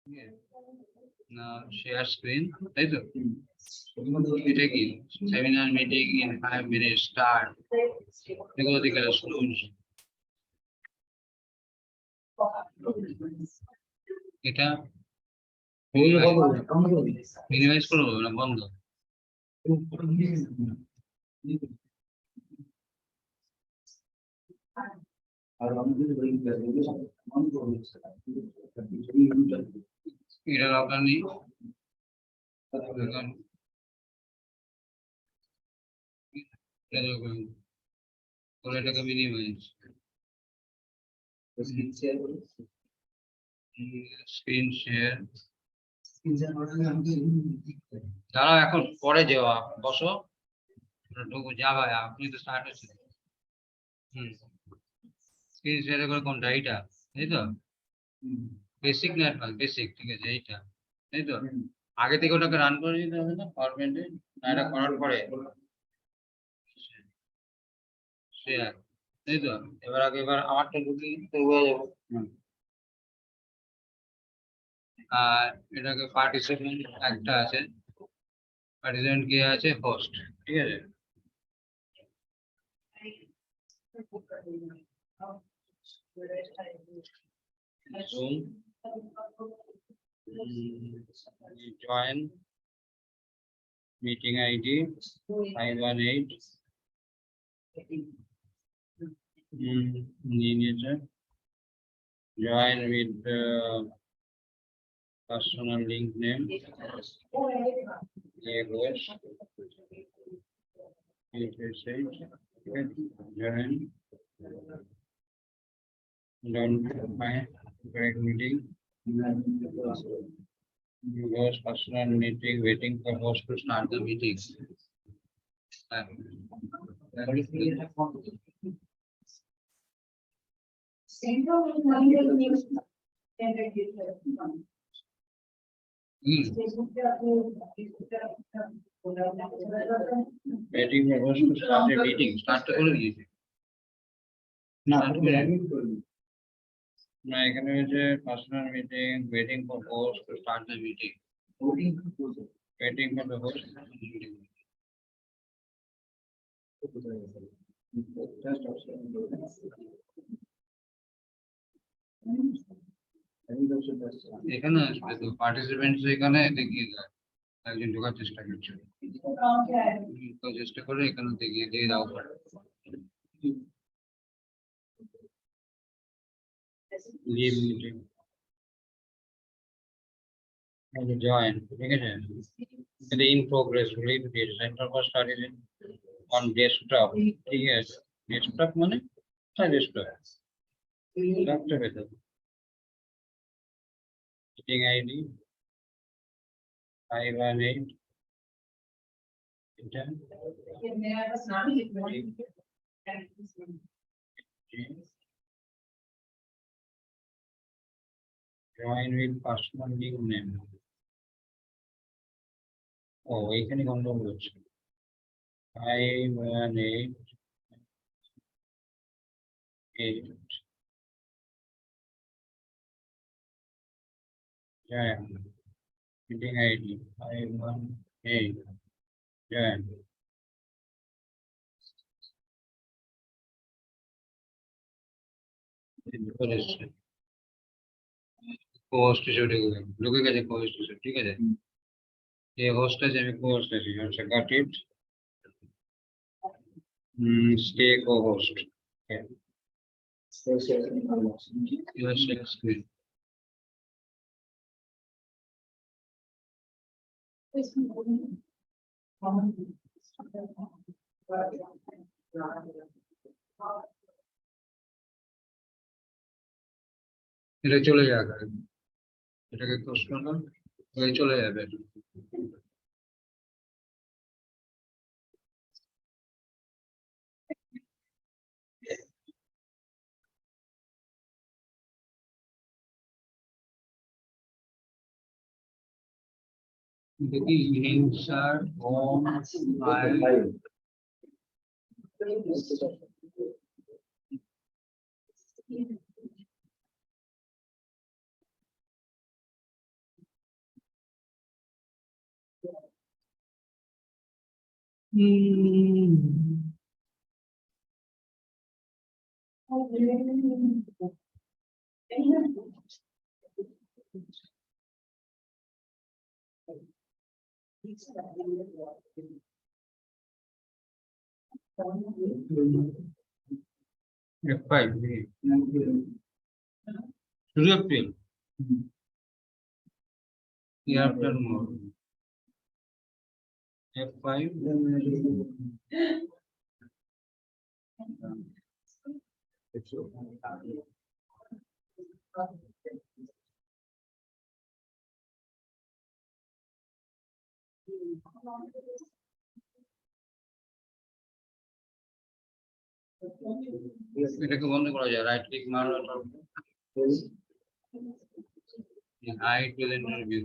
Yeah. Now share screen. তাই তো? এটা কি? Seminar meeting in 5 minutes start. এগুলো দিকে শুরু। এটা মিনিমাইজ করবো না বন্ধ? এটা দরকার নেই। এটাকে মিনিমাইজ স্ক্রিন শেয়ার। দাঁড়াও, এখন পরে যাওয়া বসো, যাবা আপনি তো স্টার্ট হচ্ছে। স্ক্রিন শেয়ার করে কোনটা? এইটা তাই তো? বেসিক না অ্যাডভান্স? বেসিক, ঠিক আছে এইটা তাই তো? আগে থেকে ওটাকে রান করে দিতে হবে না পাওয়ার পয়েন্টে? এটা করার পরে শেয়ার তাই তো? এবার আমারটা ঢুকি হয়ে যাবে। আর এটাকে পার্টিসিপেন্ট একটা আছে, পার্টিসিপেন্ট কে আছে? হোস্ট, ঠিক আছে? Zoom, join meeting ID 518, join with personal link name, join, don't find correct meeting, host personal meeting, waiting for host to start the meeting. Waiting for host to start the meeting. Start to করে দিয়েছে না, এখানে হচ্ছে personal meeting, waiting for host to start the meeting, waiting for the host. এখানে আসবে তো participants, এখানে দেখিয়ে দেয় একজন ঢোকার চেষ্টা করছে, তো চেষ্টা করে এখানে দেখিয়ে দিয়ে দাও। লিভ মিটিং, জয়েন, ঠিক আছে? এটা ইন প্রোগ্রেস লিভ দিয়েছে, centre for studies on desktop, ঠিক আছে? ডেস্কটপ মানে ডেস্কটপ, ল্যাপটপে তো। মিটিং আইডি 518, এটা join with personal link name. ও এইখানে গন্ডগোল হচ্ছে। 518 join meeting ID 518 join. Host হিসেবে ঢুকে গেছে, হোস্ট হিসেবে, ঠিক আছে? এই হোস্ট আছে, আমি হোস্ট আছি, আচ্ছা got it. Stay co host, screen. এটা চলে যাবে, এটাকে ক্লোজ করলাম, চলে যাবে। দেখি insert home file, F5. Should you appeal? After more. F5. এটাকে বন্ধ করা যায়, রাইট ক্লিক মারো, হাইড উইল ইন্টারভিউ,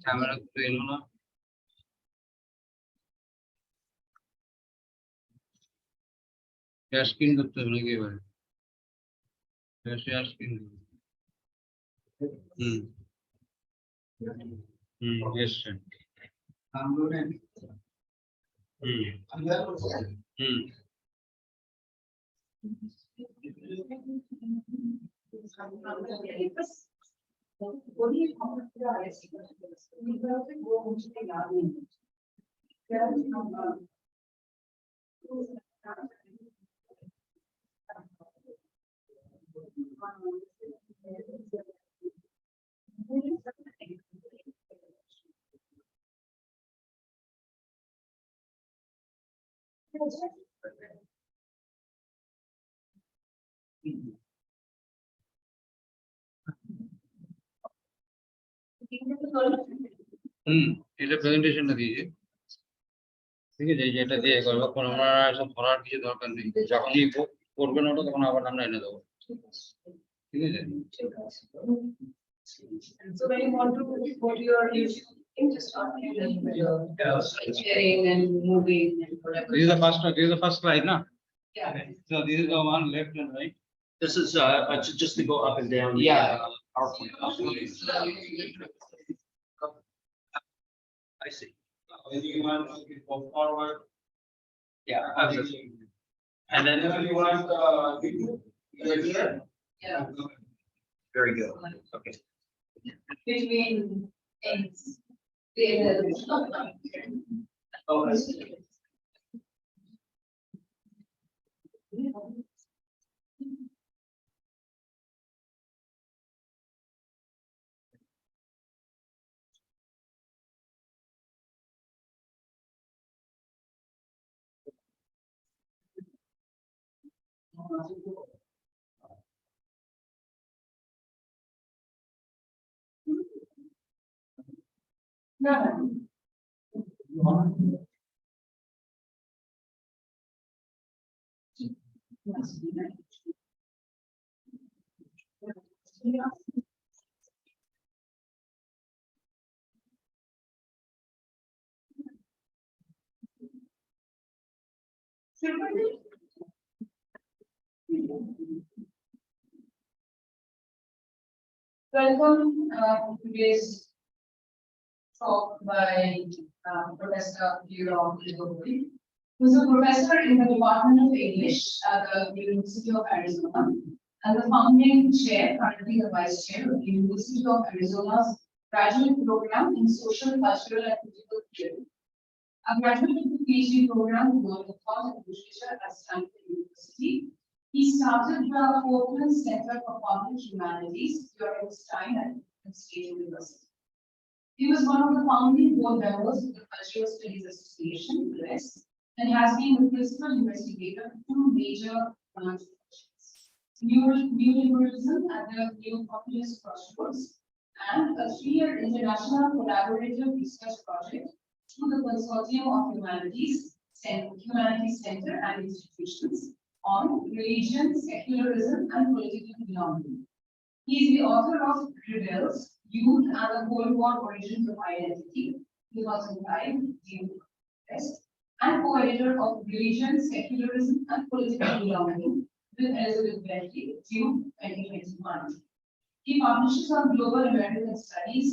ক্যামেরা তো এলো না, শেয়ার স্ক্রিন করতে হবে নাকি এবারে, শেয়ার স্ক্রিন, এসছে, এটা প্রেজেন্টেশনটা দিয়েছে, ঠিক আছে, এই যে এটা দিয়ে করবো, কোনো আমরা সব করার কিছু দরকার নেই, যখনই করবেন ওটা তখন আবার আমরা এনে দেবো, ঠিক আছে। So when you want to put your just sharing and moving and whatever. This is the first slide, no? Yeah. So this is the one left and right. This is just to go up and down. Yeah. PowerPoint. I see. You want to go forward. Yeah. And then you want here. Yeah. Very good. Okay. Between ends. Oh, I see. Welcome to today's talk by Professor Leerom, who is a professor in the Department of English at the University of Arizona and the founding chair, currently the vice chair of the University of Arizona's graduate program in social, cultural, and political theory. A graduate of the PhD program in World of Thought and Literature at Stanford University. He started the Portland Center for Public Humanities during his time at Penn State University. He was one of the founding board members of the Cultural Studies Association, US, and has been the principal investigator of two major branch projects: Neoliberalism at the New Populist Crossroads, and a 3-year international collaborative research project through the Consortium of Humanities Center and Institutions on religion, secularism, and political belonging. He is the author of Rebels, Youth and the Cold War Origins of Identity, 2005, West, and co-editor of Religion, Secularism, and Political Belonging with Elizabeth Bentley, June 2021. He publishes on global American studies,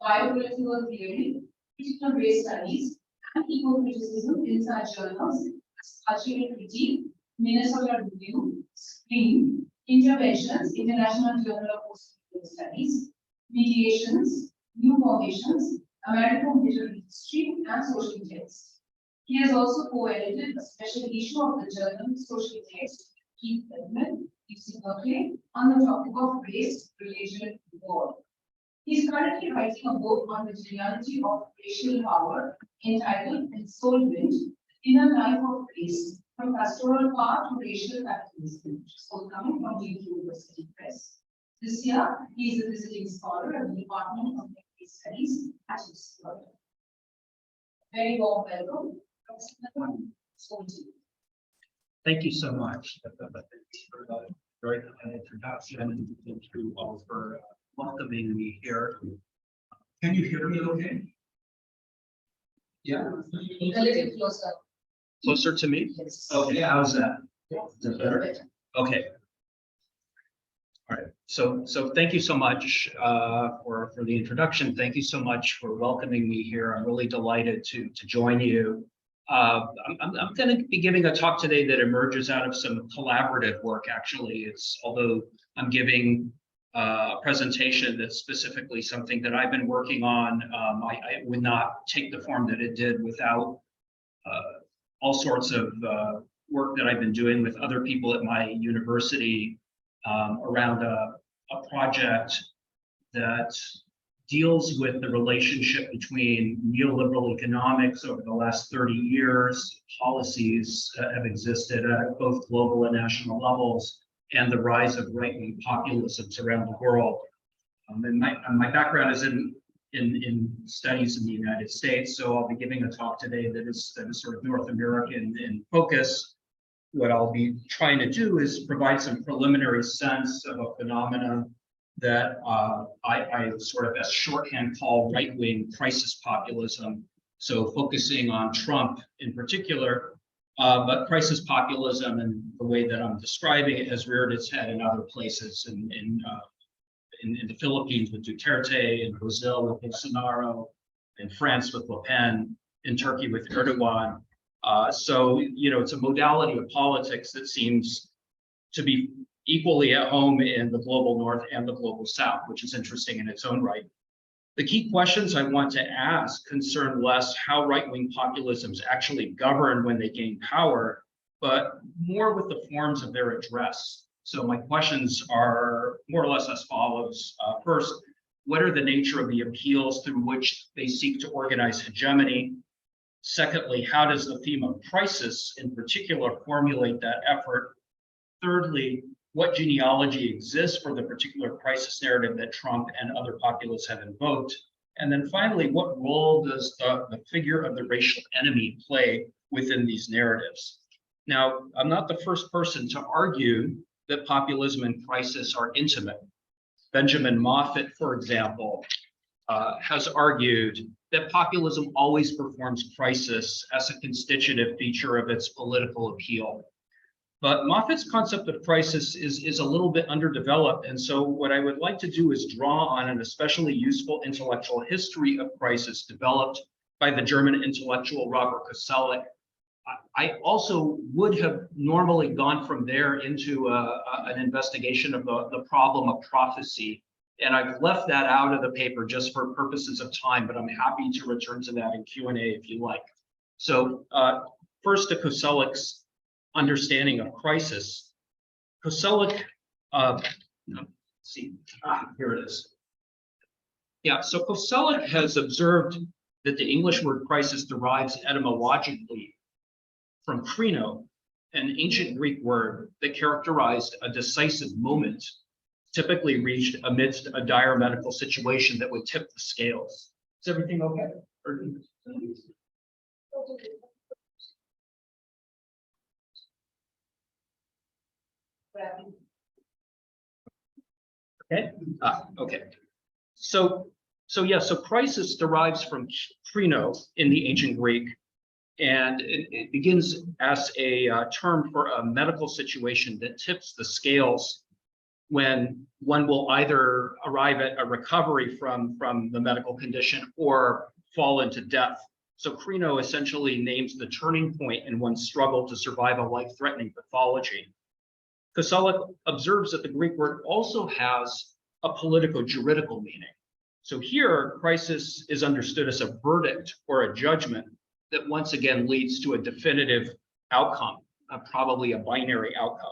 biopolitical theory, critical race studies, and eco-criticism in such journals as Cultural Critique, Minnesota Review, Screen, Interventions, International Journal of Post-Colonial Studies, Mediations, New Formations, American Literary History, and Social Text. He has also co-edited a special issue of the journal Social Text, Keith Edmund, UC Berkeley, on the topic of race, religion, and war. He is currently writing a book on the genealogy of racial power entitled Ensoulment, Inner Life of Race, from Pastoral Power to Racial Capitalism, which is forthcoming from Duke University Press. This year, he is a visiting scholar at the Department of Literary Studies at UC. Very warm welcome. Thank you so much. For the very kind introduction, and thank you all for welcoming me here. Can you hear me okay? Yeah. A little closer. Closer to me? Yes. Okay, how's that? Is that better? Okay. All right. So thank you so much for the introduction. Thank you so much for welcoming me here. I'm really delighted to join you. I'm going to be giving a talk today that emerges out of some collaborative work. Actually, although I'm giving a presentation that's specifically something that I've been working on, I would not take the form that it did without all sorts of work that I've been doing with other people at my university around a project that deals with the relationship between neoliberal economics over the last 30 years, policies that have existed at both global and national levels, and the rise of right-wing populisms around the world. And my background is in studies in the United States, so I'll be giving a talk today that is sort of North American in focus. What I'll be trying to do is provide some preliminary sense of a phenomenon that I sort of as shorthand call right-wing crisis populism. So focusing on Trump in particular, but crisis populism and the way that I'm describing it has reared its head in other places, in the Philippines with Duterte, in Brazil with Bolsonaro, in France with Le Pen, in Turkey with Erdogan. So, it's a modality of politics that seems to be equally at home in the global North and the global South, which is interesting in its own right. The key questions I want to ask concern less how right-wing populisms actually govern when they gain power, but more with the forms of their address. So my questions are more or less as follows. First, what are the nature of the appeals through which they seek to organize hegemony? Secondly, how does the theme of crisis in particular formulate that effort? Thirdly, what genealogy exists for the particular crisis narrative that Trump and other populists have invoked? And then finally, what role does the figure of the racial enemy play within these narratives? Now, I'm not the first person to argue that populism and crisis are intimate. Benjamin Moffat, for example, has argued that populism always performs crisis as a constitutive feature of its political appeal. But Moffat's concept of crisis is a little bit underdeveloped. And so what I would like to do is draw on an especially useful intellectual history of crisis developed by the German intellectual Robert Koselleck. I also would have normally gone from there into an investigation of the problem of prophecy. And I've left that out of the paper just for purposes of time, but I'm happy to return to that in Q&A if you like. So first to Koselleck's understanding of crisis. Koselleck, here it is. Yeah, so Koselleck has observed that the English word crisis derives etymologically from krino, an ancient Greek word that characterized a decisive moment, typically reached amidst a dire medical situation that would tip the scales. Is everything okay? Okay. Okay. So crisis derives from krino in the ancient Greek, and it begins as a term for a medical situation that tips the scales when one will either arrive at a recovery from the medical condition or fall into death. So Crino essentially names the turning point in one's struggle to survive a life-threatening pathology. Koselleck observes that the Greek word also has a politico-juridical meaning. So here, crisis is understood as a verdict or a judgment that once again leads to a definitive outcome, probably a binary outcome.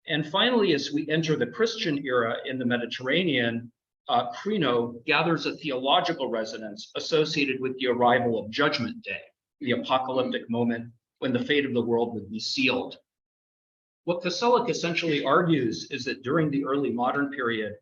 And finally, as we enter the Christian era in the Mediterranean, Crino gathers a theological resonance associated with the arrival of Judgment Day, the apocalyptic moment when the fate of the world would be sealed. What Koselleck essentially argues is that during the early modern period,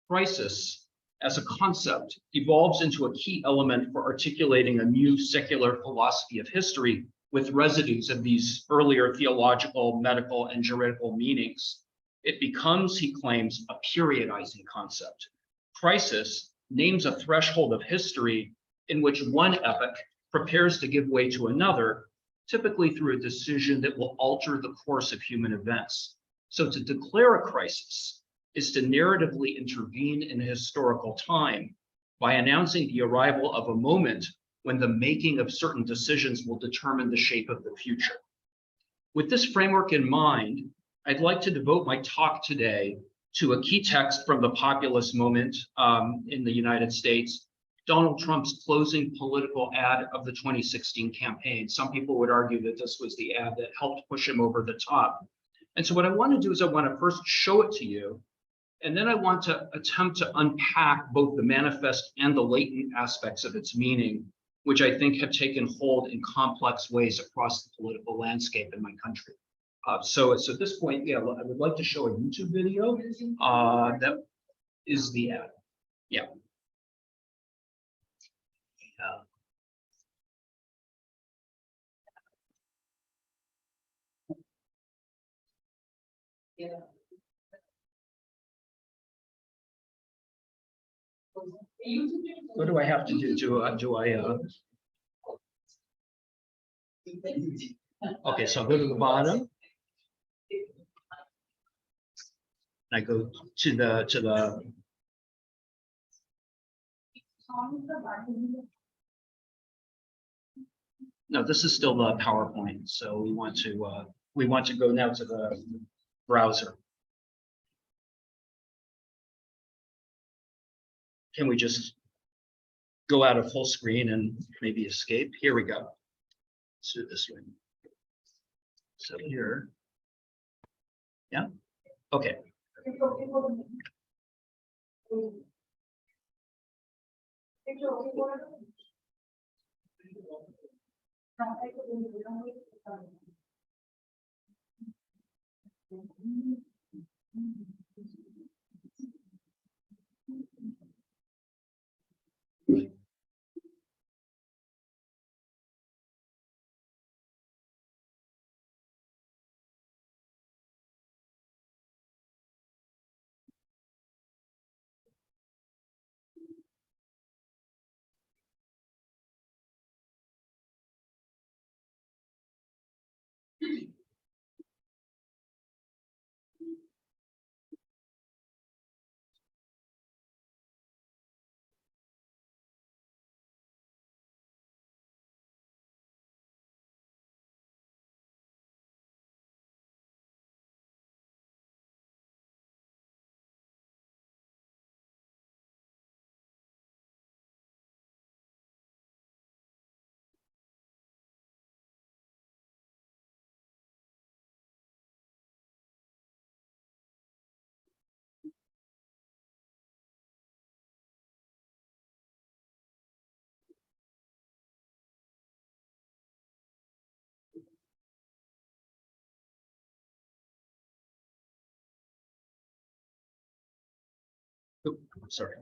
crisis as a concept evolves into a key element for articulating a new secular philosophy of history with residues of these earlier theological, medical, and juridical meanings. It becomes, he claims, a periodizing concept. Crisis names a threshold of history in which one epoch prepares to give way to another, typically through a decision that will alter the course of human events. So to declare a crisis is to narratively intervene in a historical time by announcing the arrival of a moment when the making of certain decisions will determine the shape of the future. With this framework in mind, I'd like to devote my talk today to a key text from the populist moment in the United States, Donald Trump's closing political ad of the 2016 campaign. Some people would argue that this was the ad that helped push him over the top. And so what I want to do is I want to first show it to you, and then I want to attempt to unpack both the manifest and the latent aspects of its meaning, which I think have taken hold in complex ways across the political landscape in my country. So at this point, yeah, I would like to show a YouTube video that is the ad. Yeah. Yeah. What do I have to do? Okay, so I'll go to the bottom. I go to the no, this is still the PowerPoint. So we want to go now to the browser. Can we just go out of full screen and maybe escape? Here we go. Let's do it this way. So here, yeah, okay. Oh, sorry.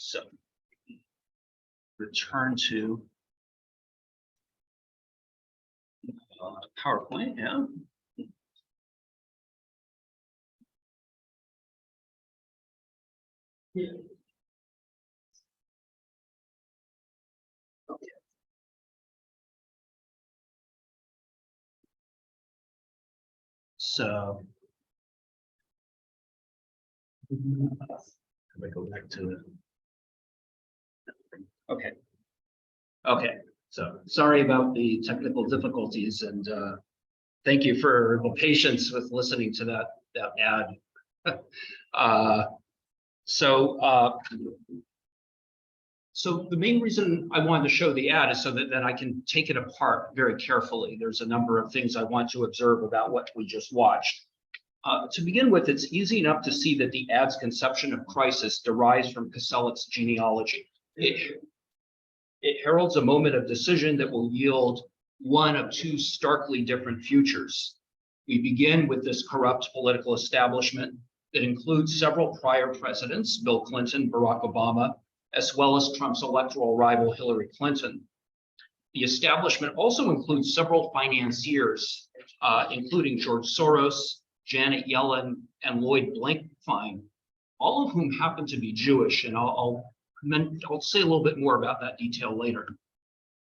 So return to PowerPoint, yeah. Okay. So let me go back to it. Okay. Okay. So sorry about the technical difficulties, and thank you for the patience with listening to that ad. So the main reason I wanted to show the ad is so that I can take it apart very carefully. There's a number of things I want to observe about what we just watched. To begin with, it's easy enough to see that the ad's conception of crisis derives from Koselleck's genealogy. It heralds a moment of decision that will yield one of two starkly different futures. We begin with this corrupt political establishment that includes several prior presidents, Bill Clinton, Barack Obama, as well as Trump's electoral rival, Hillary Clinton. The establishment also includes several financiers, including George Soros, Janet Yellen, and Lloyd Blankfein, all of whom happen to be Jewish, and I'll say a little bit more about that detail later.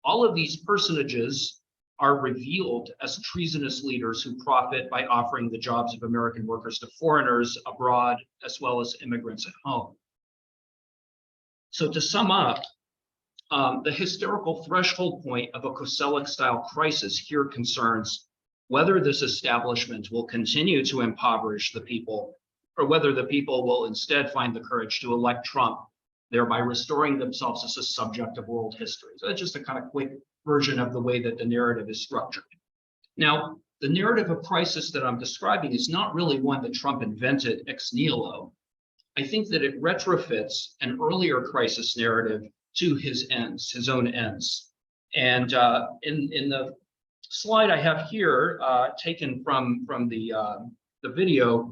All of these personages are revealed as treasonous leaders who profit by offering the jobs of American workers to foreigners abroad, as well as immigrants at home. So to sum up, the hysterical threshold point of a Koselleck-style crisis here concerns whether this establishment will continue to impoverish the people, or whether the people will instead find the courage to elect Trump, thereby restoring themselves as a subject of world history. So that's just a kind of quick version of the way that the narrative is structured. Now, the narrative of crisis that I'm describing is not really one that Trump invented ex nihilo. I think that it retrofits an earlier crisis narrative to his ends, his own ends. And in the slide I have here, taken from the video,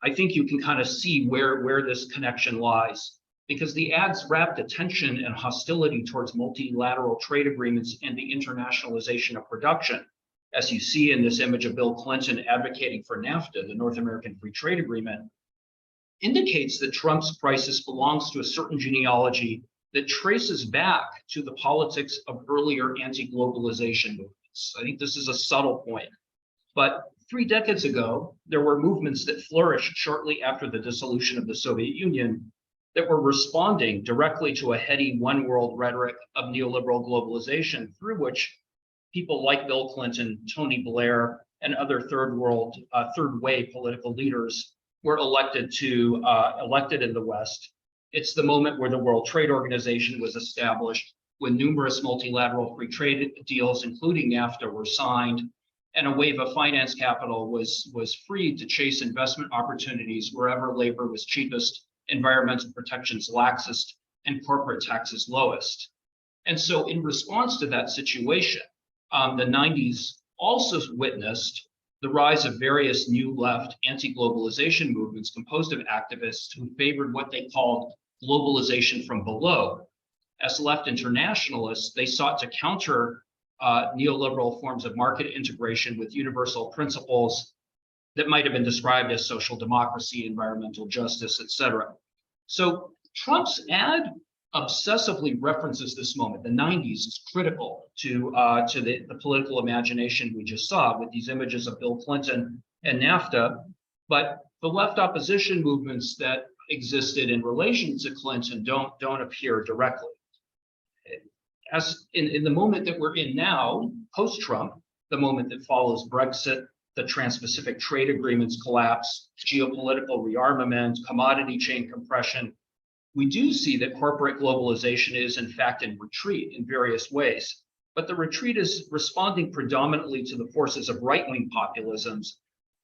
I think you can kind of see where this connection lies, because the ad's wrapped attention and hostility towards multilateral trade agreements and the internationalization of production, as you see in this image of Bill Clinton advocating for NAFTA, the North American Free Trade Agreement, indicates that Trump's crisis belongs to a certain genealogy that traces back to the politics of earlier anti-globalization movements. I think this is a subtle point. But 3 decades ago, there were movements that flourished shortly after the dissolution of the Soviet Union that were responding directly to a heady one world rhetoric of neoliberal globalization, through which people like Bill Clinton, Tony Blair, and other third way political leaders were elected in the West. It's the moment where the World Trade Organization was established, when numerous multilateral free trade deals, including NAFTA, were signed, and a wave of finance capital was freed to chase investment opportunities wherever labor was cheapest, environmental protections laxest, and corporate taxes lowest. And so in response to that situation, the 90s also witnessed the rise of various new left anti-globalization movements composed of activists who favored what they called globalization from below. As left internationalists, they sought to counter neoliberal forms of market integration with universal principles that might have been described as social democracy, environmental justice, etc. So Trump's ad obsessively references this moment. The 90s is critical to the political imagination we just saw with these images of Bill Clinton and NAFTA. But the left opposition movements that existed in relation to Clinton don't appear directly. As in the moment that we're in now, post-Trump, the moment that follows Brexit, the Trans-Pacific trade agreements collapse, geopolitical rearmament, commodity chain compression, we do see that corporate globalization is in fact in retreat in various ways. But the retreat is responding predominantly to the forces of right-wing populisms,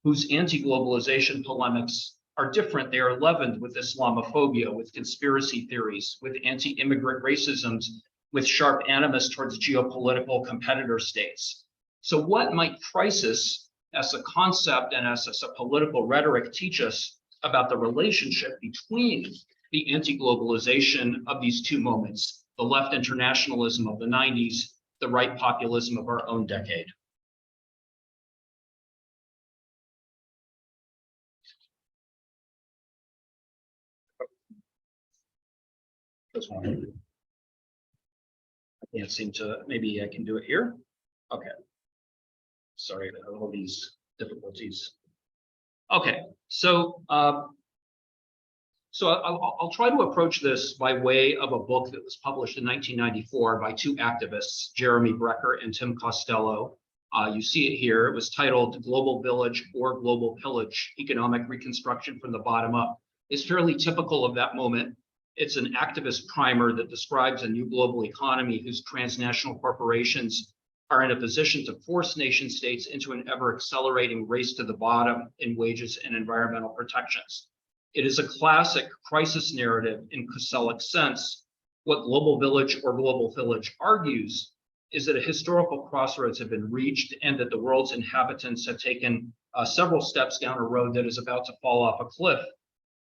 whose anti-globalization polemics are different. They are leavened with Islamophobia, with conspiracy theories, with anti-immigrant racisms, with sharp animus towards geopolitical competitor states. So what might crisis as a concept and as a political rhetoric teach us about the relationship between the anti-globalization of these two moments, the left internationalism of the 90s, the right populism of our own decade. This one. I can't seem to, maybe I can do it here. Okay. Sorry about all these difficulties. Okay, so I'll try to approach this by way of a book that was published in 1994 by two activists, Jeremy Brecker and Tim Costello. You see it here. It was titled Global Village or Global Pillage, Economic Reconstruction from the Bottom Up. It's fairly typical of that moment. It's an activist primer that describes a new global economy whose transnational corporations are in a position to force nation states into an ever accelerating race to the bottom in wages and environmental protections. It is a classic crisis narrative in Koselleck's sense. What Global Village or Global Pillage argues is that a historical crossroads have been reached and that the world's inhabitants have taken several steps down a road that is about to fall off a cliff.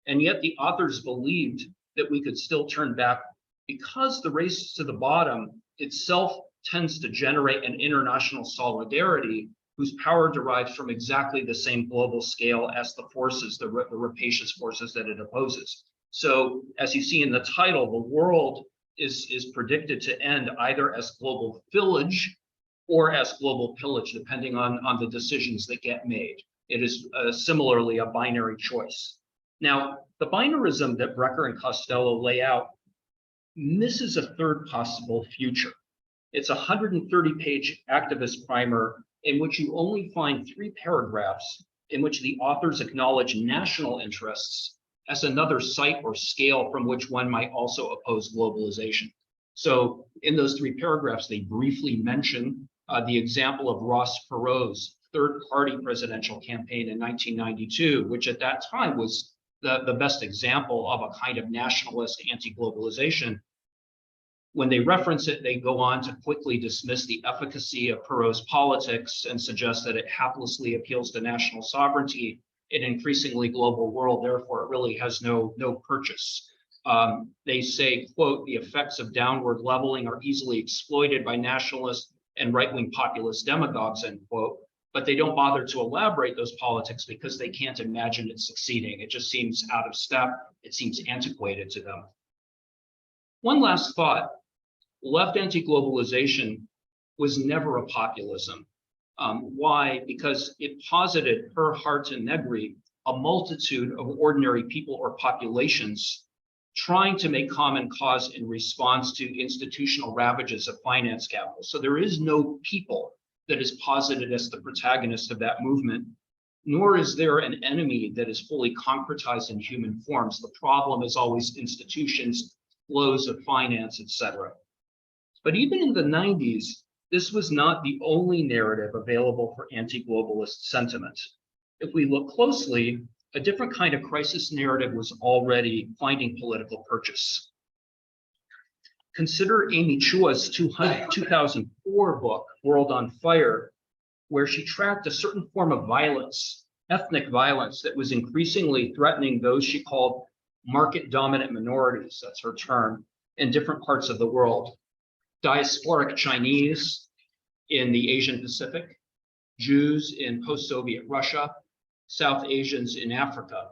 And yet the authors believed that we could still turn back because the race to the bottom itself tends to generate an international solidarity whose power derives from exactly the same global scale as the forces, the rapacious forces that it opposes. So as you see in the title, the world is predicted to end either as global village or as global pillage, depending on the decisions that get made. It is similarly a binary choice. Now, the binarism that Brecker and Costello lay out misses a third possible future. It's a 130-page activist primer in which you only find 3 paragraphs in which the authors acknowledge national interests as another site or scale from which one might also oppose globalization. So in those 3 paragraphs, they briefly mention the example of Ross Perot's third-party presidential campaign in 1992, which at that time was the best example of a kind of nationalist anti-globalization. When they reference it, they go on to quickly dismiss the efficacy of Perot's politics and suggest that it haplessly appeals to national sovereignty in an increasingly global world. Therefore, it really has no purchase. They say, quote, the effects of downward leveling are easily exploited by nationalist and right-wing populist demagogues, end quote. But they don't bother to elaborate those politics because they can't imagine it succeeding. It just seems out of step. It seems antiquated to them. One last thought. Left anti-globalization was never a populism. Why? Because it posited per Harta Negri a multitude of ordinary people or populations trying to make common cause in response to institutional ravages of finance capital. So there is no people that is posited as the protagonist of that movement, nor is there an enemy that is fully concretized in human forms. The problem is always institutions, flows of finance, etc. But even in the 90s, this was not the only narrative available for anti-globalist sentiment. If we look closely, a different kind of crisis narrative was already finding political purchase. Consider Amy Chua's 2004 book, World on Fire, where she tracked a certain form of violence, ethnic violence, that was increasingly threatening those she called market-dominant minorities, that's her term, in different parts of the world. Diasporic Chinese in the Asian Pacific, Jews in post-Soviet Russia, South Asians in Africa.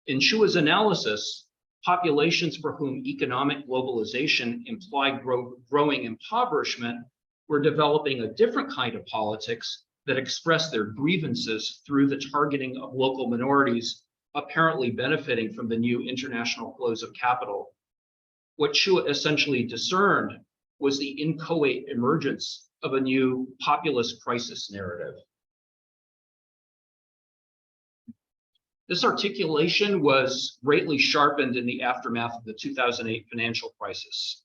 In Chua's analysis, populations for whom economic globalization implied growing impoverishment were developing a different kind of politics that expressed their grievances through the targeting of local minorities, apparently benefiting from the new international flows of capital. What Chua essentially discerned was the inchoate emergence of a new populist crisis narrative. This articulation was greatly sharpened in the aftermath of the 2008 financial crisis.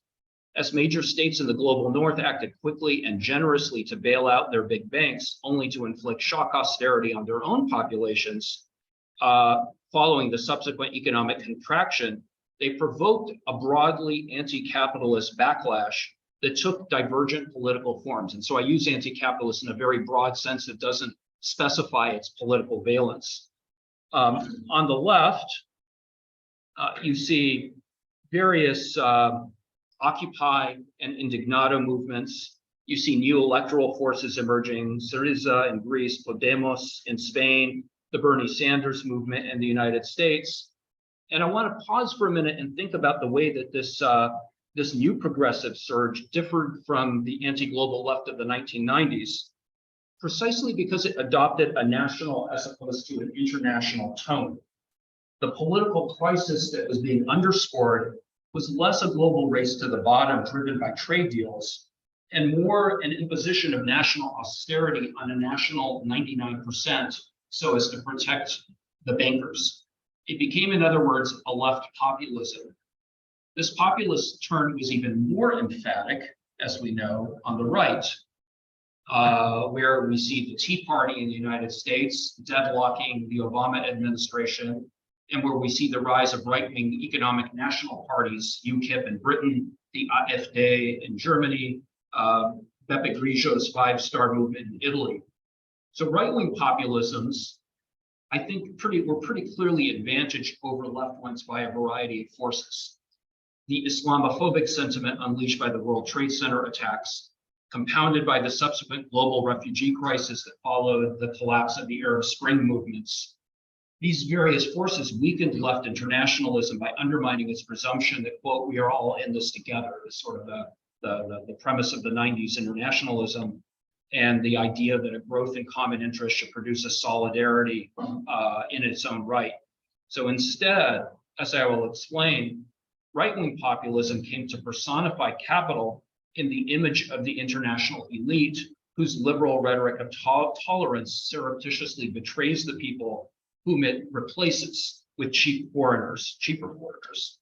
As major states in the global north acted quickly and generously to bail out their big banks, only to inflict shock austerity on their own populations, following the subsequent economic contraction, they provoked a broadly anti-capitalist backlash that took divergent political forms. And so I use anti-capitalist in a very broad sense that doesn't specify its political valence. On the left, You see various Occupy and Indignado movements. You see new electoral forces emerging, Syriza in Greece, Podemos in Spain, the Bernie Sanders movement in the United States. And I want to pause for a minute and think about the way that this new progressive surge differed from the anti-global left of the 1990s, precisely because it adopted a national as opposed to an international tone. The political crisis that was being underscored was less a global race to the bottom driven by trade deals and more an imposition of national austerity on a national 99% so as to protect the bankers. It became, in other words, a left populism. This populist turn was even more emphatic, as we know, on the right, where we see the Tea Party in the United States deadlocking the Obama administration, and where we see the rise of right-wing economic national parties, UKIP in Britain, the AfD in Germany, Beppe Grillo's five-star movement in Italy. So right-wing populisms, I think, were pretty clearly advantaged over left ones by a variety of forces. The Islamophobic sentiment unleashed by the World Trade Center attacks, compounded by the subsequent global refugee crisis that followed the collapse of the Arab Spring movements. These various forces weakened left internationalism by undermining its presumption that, quote, we are all in this together, is sort of the premise of the 90s internationalism, and the idea that a growth in common interest should produce a solidarity in its own right. So instead, as I will explain, right-wing populism came to personify capital in the image of the international elite, whose liberal rhetoric of tolerance surreptitiously betrays the people whom it replaces with cheaper foreigners.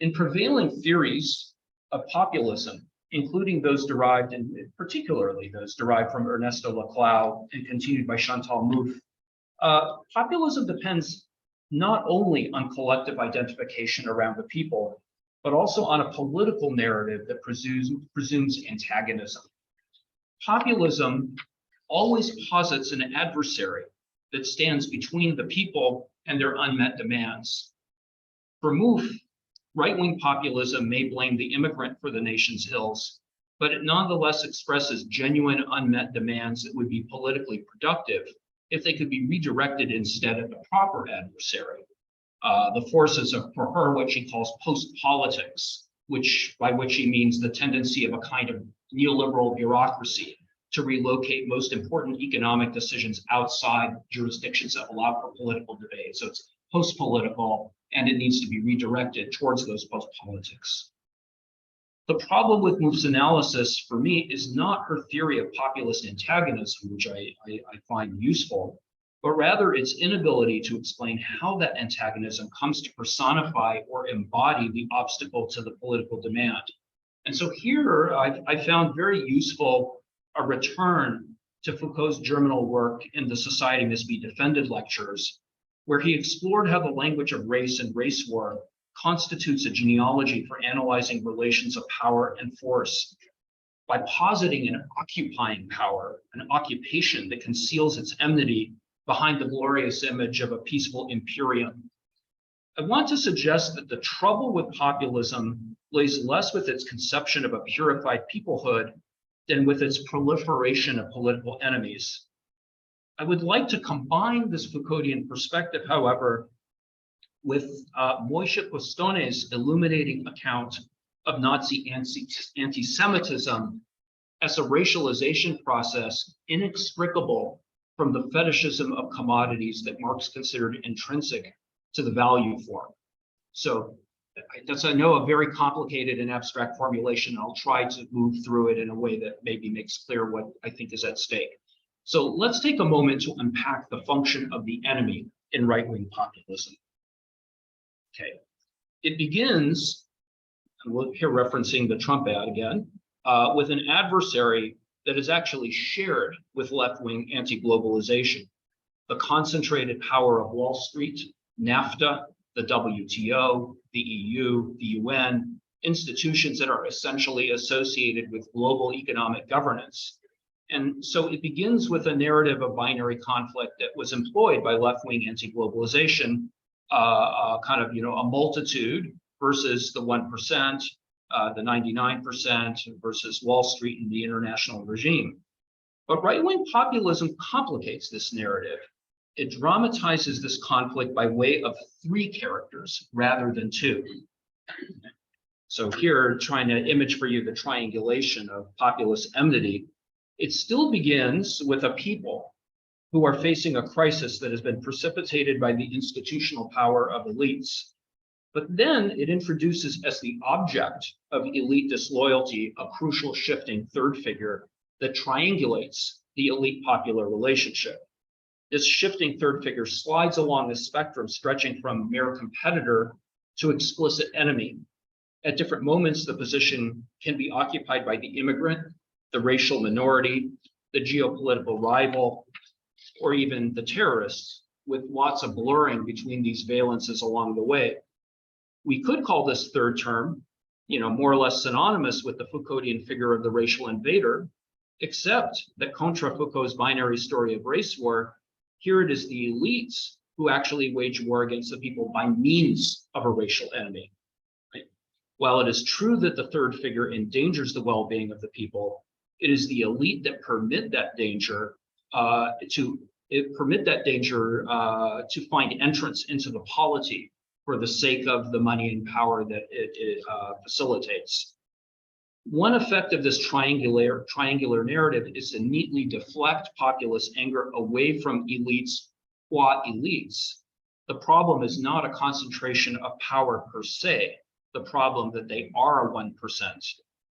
In prevailing theories of populism, including those derived, and particularly those derived from Ernesto Laclau and continued by Chantal Mouffe, populism depends not only on collective identification around the people, but also on a political narrative that presumes antagonism. Populism always posits an adversary that stands between the people and their unmet demands. For Mouffe, right-wing populism may blame the immigrant for the nation's ills, but it nonetheless expresses genuine unmet demands that would be politically productive if they could be redirected instead of a proper adversary. The forces of, for her, what she calls post-politics, by which she means the tendency of a kind of neoliberal bureaucracy to relocate most important economic decisions outside jurisdictions that allow for political debate. So it's post-political, and it needs to be redirected towards those post-politics. The problem with Mouffe's analysis for me is not her theory of populist antagonism, which I find useful, but rather its inability to explain how that antagonism comes to personify or embody the obstacle to the political demand. And so here I found very useful a return to Foucault's germinal work in the Society Must Be Defended lectures, where he explored how the language of race and race war constitutes a genealogy for analyzing relations of power and force by positing an occupying power, an occupation that conceals its enmity behind the glorious image of a peaceful imperium. I want to suggest that the trouble with populism lays less with its conception of a purified peoplehood than with its proliferation of political enemies. I would like to combine this Foucauldian perspective, however, with Moishe Postone's illuminating account of Nazi anti-Semitism as a racialization process inextricable from the fetishism of commodities that Marx considered intrinsic to the value form. So that's, I know, a very complicated and abstract formulation. I'll try to move through it in a way that maybe makes clear what I think is at stake. So let's take a moment to unpack the function of the enemy in right-wing populism. Okay, it begins, and we're here referencing the Trump ad again, with an adversary that is actually shared with left-wing anti-globalization. The concentrated power of Wall Street, NAFTA, the WTO, the EU, the UN, institutions that are essentially associated with global economic governance. And so it begins with a narrative of binary conflict that was employed by left-wing anti-globalization kind of, a multitude versus the 1%, the 99% versus Wall Street and the international regime. But right-wing populism complicates this narrative. It dramatizes this conflict by way of 3 characters rather than 2. So here, trying to image for you the triangulation of populist enmity, it still begins with a people who are facing a crisis that has been precipitated by the institutional power of elites. But then it introduces as the object of elite disloyalty a crucial shifting third figure that triangulates the elite popular relationship. This shifting third figure slides along the spectrum, stretching from mere competitor to explicit enemy. At different moments, the position can be occupied by the immigrant, the racial minority, the geopolitical rival, or even the terrorists, with lots of blurring between these valences along the way. We could call this third term, more or less synonymous with the Foucauldian figure of the racial invader, except that contra Foucault's binary story of race war, here it is the elites who actually wage war against the people by means of a racial enemy. Right? While it is true that the third figure endangers the well-being of the people, it is the elite that permit that danger to find entrance into the polity for the sake of the money and power that it facilitates. One effect of this triangular narrative is to neatly deflect populist anger away from elites qua elites. The problem is not a concentration of power per se, the problem that they are 1%,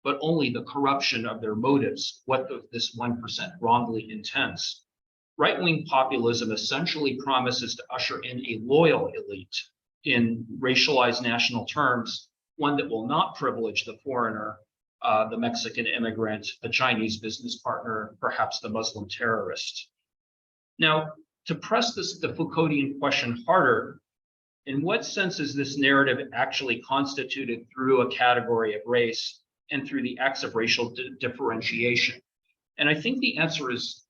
but only the corruption of their motives, what this 1% wrongly intends. Right-wing populism essentially promises to usher in a loyal elite in racialized national terms, one that will not privilege the foreigner, the Mexican immigrant, the Chinese business partner, perhaps the Muslim terrorist. Now, to press the Foucauldian question harder, in what sense is this narrative actually constituted through a category of race and through the acts of racial differentiation? And I think the answer is,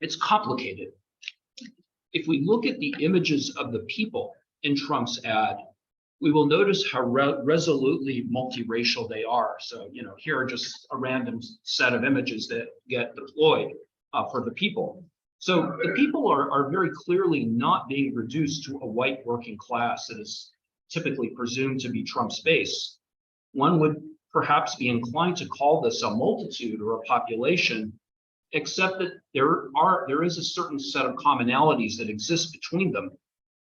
it's complicated. If we look at the images of the people in Trump's ad, we will notice how resolutely multiracial they are. So, here are just a random set of images that get deployed for the people. So the people are very clearly not being reduced to a white working class that is typically presumed to be Trump's base. One would perhaps be inclined to call this a multitude or a population, except that there is a certain set of commonalities that exist between them.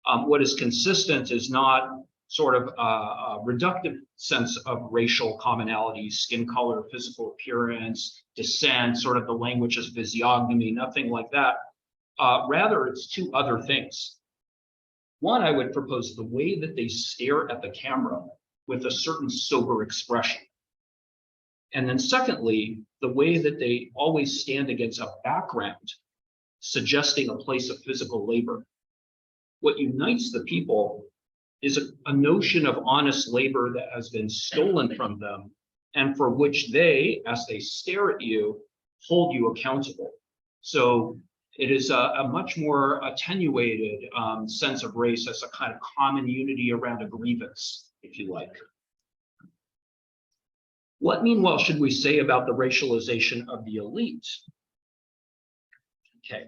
What is consistent is not sort of a reductive sense of racial commonalities, skin color, physical appearance, descent, sort of the language of physiognomy, nothing like that. Rather, it's 2 other things. One, I would propose the way that they stare at the camera with a certain sober expression. And then secondly, the way that they always stand against a background, suggesting a place of physical labor. What unites the people is a notion of honest labor that has been stolen from them and for which they, as they stare at you, hold you accountable. So it is a much more attenuated sense of race as a kind of common unity around a grievance, if you like. What, meanwhile, should we say about the racialization of the elite? Okay.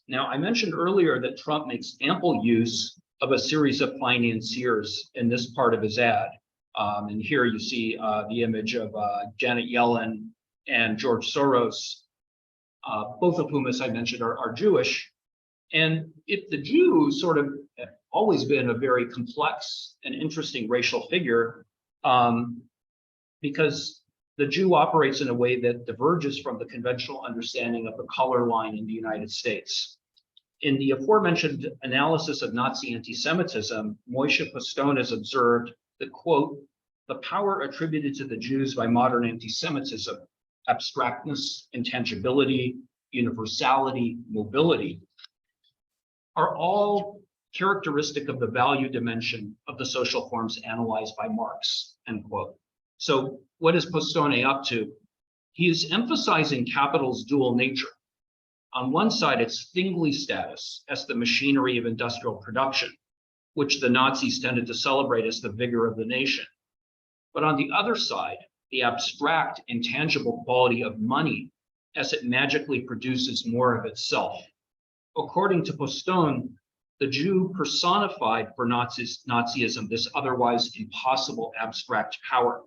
Now, I mentioned earlier that Trump makes ample use of a series of financiers in this part of his ad. And here you see the image of Janet Yellen and George Soros, both of whom, as I mentioned, are Jewish. And if the Jew sort of always been a very complex and interesting racial figure, because the Jew operates in a way that diverges from the conventional understanding of the color line in the United States. In the aforementioned analysis of Nazi anti-Semitism, Moshe Postone has observed that, quote, the power attributed to the Jews by modern anti-Semitism, abstractness, intangibility, universality, mobility, are all characteristic of the value dimension of the social forms analyzed by Marx, end quote. So what is Postone up to? He is emphasizing capital's dual nature. On one side, its thingly status as the machinery of industrial production, which the Nazis tended to celebrate as the vigor of the nation. But on the other side, the abstract, intangible quality of money as it magically produces more of itself. According to Postone, the Jew personified for Nazism this otherwise impossible abstract power.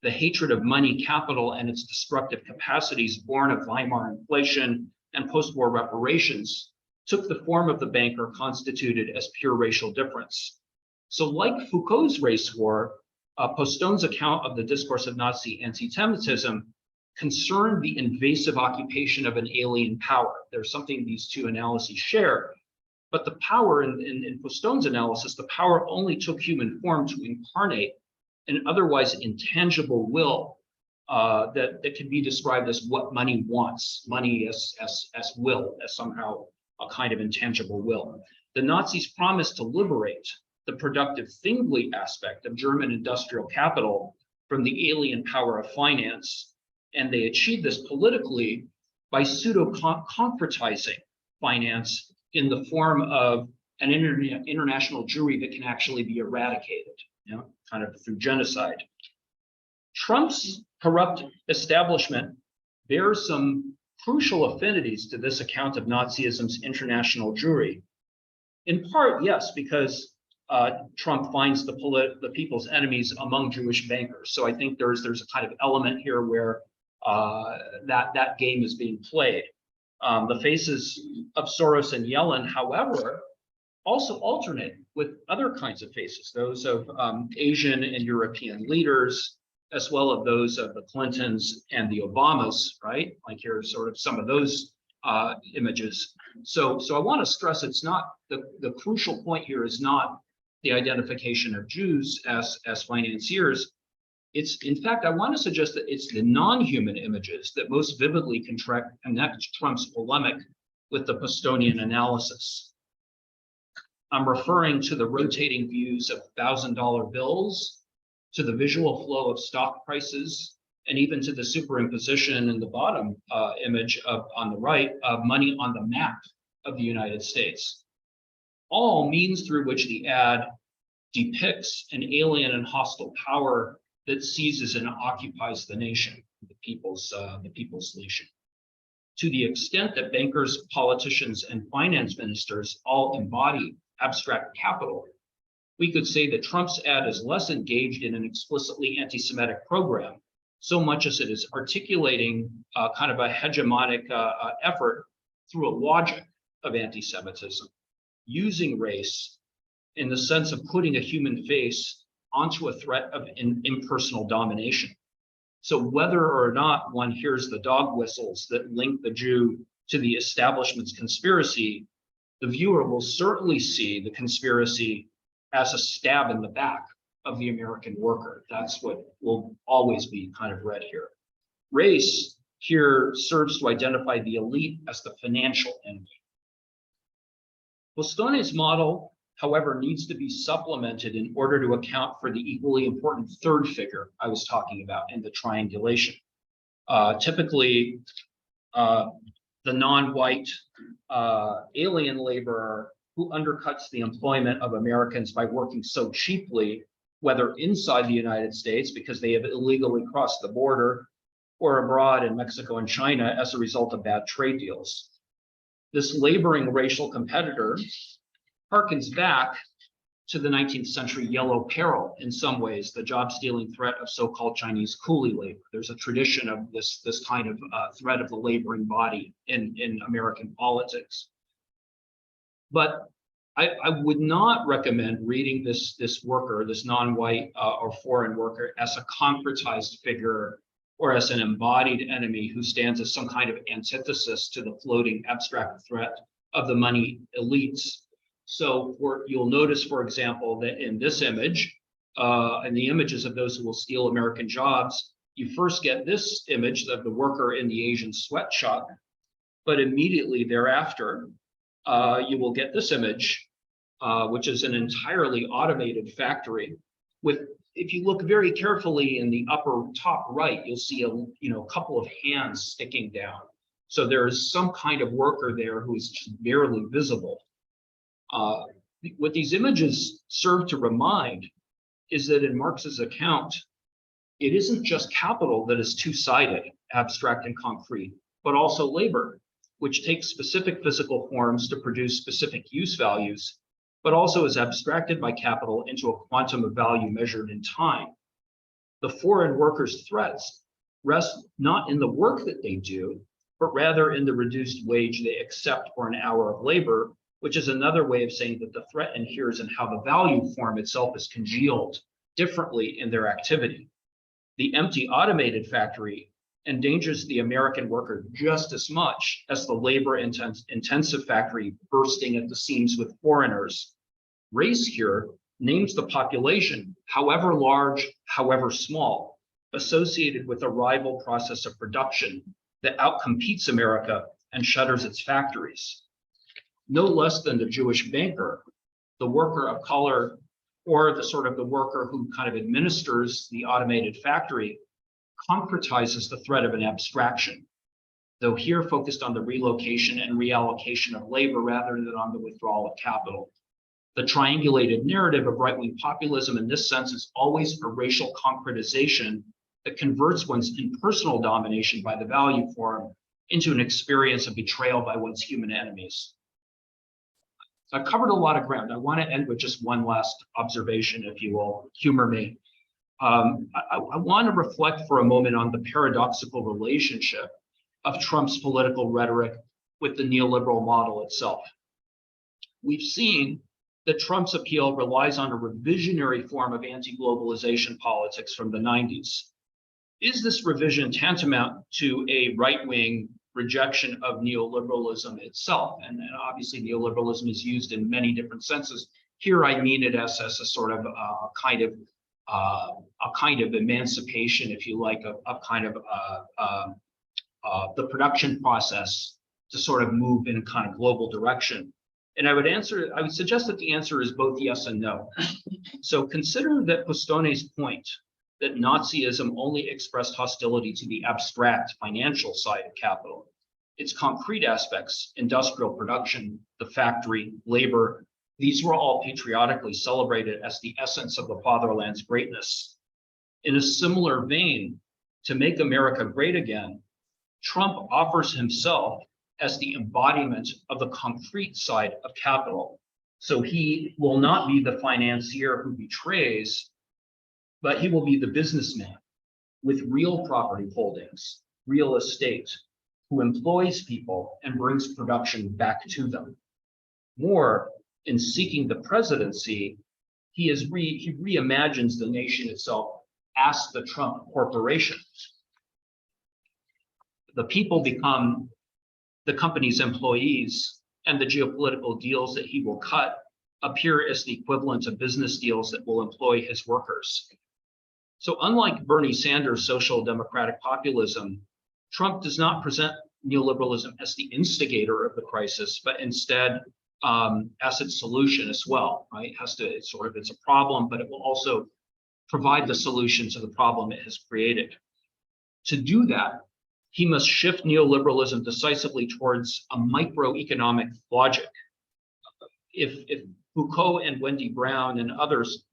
The hatred of money, capital, and its destructive capacities born of Weimar inflation and post-war reparations took the form of the banker constituted as pure racial difference. So like Foucault's race war, Postone's account of the discourse of Nazi anti-Semitism concerned the invasive occupation of an alien power. There's something these two analyses share, but the power in Postone's analysis, the power only took human form to incarnate an otherwise intangible will that can be described as what money wants, money as will, as somehow a kind of intangible will. The Nazis promised to liberate the productive thingly aspect of German industrial capital from the alien power of finance, and they achieved this politically by pseudo-concretizing finance in the form of an international Jewry that can actually be eradicated, kind of through genocide. Trump's corrupt establishment bears some crucial affinities to this account of Nazism's international Jewry. In part, yes, because Trump finds the people's enemies among Jewish bankers. So I think there's a kind of element here where that game is being played. The faces of Soros and Yellen, however, also alternate with other kinds of faces, those of Asian and European leaders, as well as those of the Clintons and the Obamas, right? Like here's sort of some of those images. So I want to stress it's not, the crucial point here is not the identification of Jews as financiers. It's, in fact, I want to suggest that it's the non-human images that most vividly connect Trump's polemic with the Postonian analysis. I'm referring to the rotating views of $1,000 bills, to the visual flow of stock prices, and even to the superimposition in the bottom image on the right of money on the map of the United States. All means through which the ad depicts an alien and hostile power that seizes and occupies the nation, the people's nation. To the extent that bankers, politicians, and finance ministers all embody abstract capital, we could say that Trump's ad is less engaged in an explicitly anti-Semitic program, so much as it is articulating kind of a hegemonic effort through a logic of anti-Semitism, using race in the sense of putting a human face onto a threat of impersonal domination. So whether or not one hears the dog whistles that link the Jew to the establishment's conspiracy, the viewer will certainly see the conspiracy as a stab in the back of the American worker. That's what will always be kind of read here. Race here serves to identify the elite as the financial enemy. Postone's model, however, needs to be supplemented in order to account for the equally important third figure I was talking about in the triangulation. Typically, the non-white alien laborer who undercuts the employment of Americans by working so cheaply, whether inside the United States because they have illegally crossed the border, or abroad in Mexico and China as a result of bad trade deals. This laboring racial competitor harkens back to the 19th century yellow peril in some ways, the job-stealing threat of so-called Chinese coolie labor. There's a tradition of this kind of threat of the laboring body in American politics. But I would not recommend reading this worker, this non-white or foreign worker, as a concretized figure or as an embodied enemy who stands as some kind of antithesis to the floating abstract threat of the money elites. So you'll notice, for example, that in this image, and the images of those who will steal American jobs, you first get this image of the worker in the Asian sweatshop, but immediately thereafter, you will get this image, which is an entirely automated factory with, if you look very carefully in the upper top right, you'll see a couple of hands sticking down. So there is some kind of worker there who is just barely visible. What these images serve to remind is that in Marx's account, it isn't just capital that is two-sided, abstract and concrete, but also labor, which takes specific physical forms to produce specific use values, but also is abstracted by capital into a quantum of value measured in time. The foreign workers' threats rest not in the work that they do, but rather in the reduced wage they accept for an hour of labor, which is another way of saying that the threat inheres in how the value form itself is congealed differently in their activity. The empty automated factory endangers the American worker just as much as the labor-intensive factory bursting at the seams with foreigners. Race here names the population, however large, however small, associated with a rival process of production that outcompetes America and shutters its factories. No less than the Jewish banker, the worker of color, or the worker who kind of administers the automated factory, concretizes the threat of an abstraction, though here focused on the relocation and reallocation of labor rather than on the withdrawal of capital. The triangulated narrative of right-wing populism in this sense is always a racial concretization that converts one's impersonal domination by the value form into an experience of betrayal by one's human enemies. I've covered a lot of ground. I want to end with just one last observation, if you will, humor me. I want to reflect for a moment on the paradoxical relationship of Trump's political rhetoric with the neoliberal model itself. We've seen that Trump's appeal relies on a revisionary form of anti-globalization politics from the 90s. Is this revision tantamount to a right-wing rejection of neoliberalism itself? And obviously neoliberalism is used in many different senses. Here I mean it as a sort of a kind of emancipation, if you like, of the production process to sort of move in a kind of global direction. And I would suggest that the answer is both yes and no. So consider that Postone's point that Nazism only expressed hostility to the abstract financial side of capital. Its concrete aspects, industrial production, the factory, labor, these were all patriotically celebrated as the essence of the fatherland's greatness. In a similar vein, to make America great again, Trump offers himself as the embodiment of the concrete side of capital. So he will not be the financier who betrays, but he will be the businessman with real property holdings, real estate, who employs people and brings production back to them. More, in seeking the presidency, he reimagines the nation itself as the Trump corporation. The people become the company's employees, and the geopolitical deals that he will cut appear as the equivalent of business deals that will employ his workers. So unlike Bernie Sanders' social democratic populism, Trump does not present neoliberalism as the instigator of the crisis, but instead as its solution as well, right? It's a problem, but it will also provide the solution to the problem it has created. To do that, he must shift neoliberalism decisively towards a microeconomic logic. If Foucault and Wendy Brown and others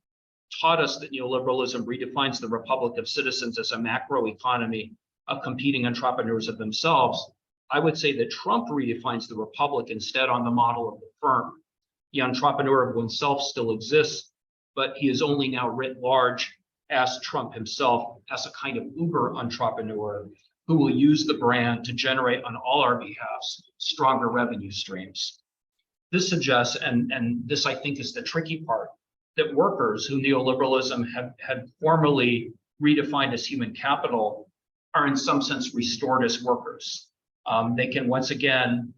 taught us that neoliberalism redefines the Republic of Citizens as a macro economy of competing entrepreneurs of themselves, I would say that Trump redefines the Republic instead on the model of the firm. The entrepreneur of oneself still exists, but he is only now writ large as Trump himself, as a kind of Uber entrepreneur who will use the brand to generate on all our behalves stronger revenue streams. This suggests, and this I think is the tricky part, that workers who neoliberalism had formerly redefined as human capital are in some sense restored as workers. They can once again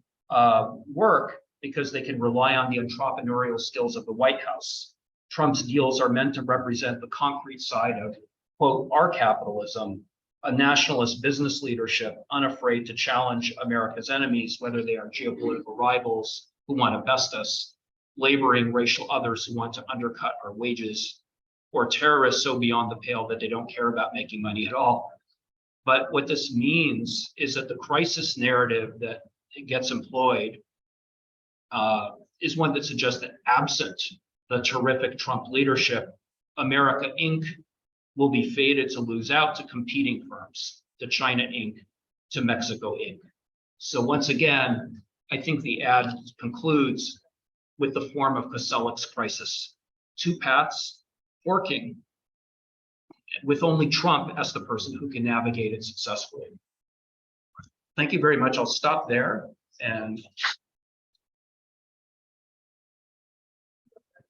work because they can rely on the entrepreneurial skills of the White House. Trump's deals are meant to represent the concrete side of, quote, our capitalism, a nationalist business leadership unafraid to challenge America's enemies, whether they are geopolitical rivals who want to best us, laboring racial others who want to undercut our wages, or terrorists so beyond the pale that they don't care about making money at all. But what this means is that the crisis narrative that gets employed is one that suggests that absent the terrific Trump leadership, America Inc. will be fated to lose out to competing firms, to China Inc., to Mexico Inc. So once again, I think the ad concludes with the form of Koselleck's crisis. Two paths forking, with only Trump as the person who can navigate it successfully. Thank you very much. I'll stop there. And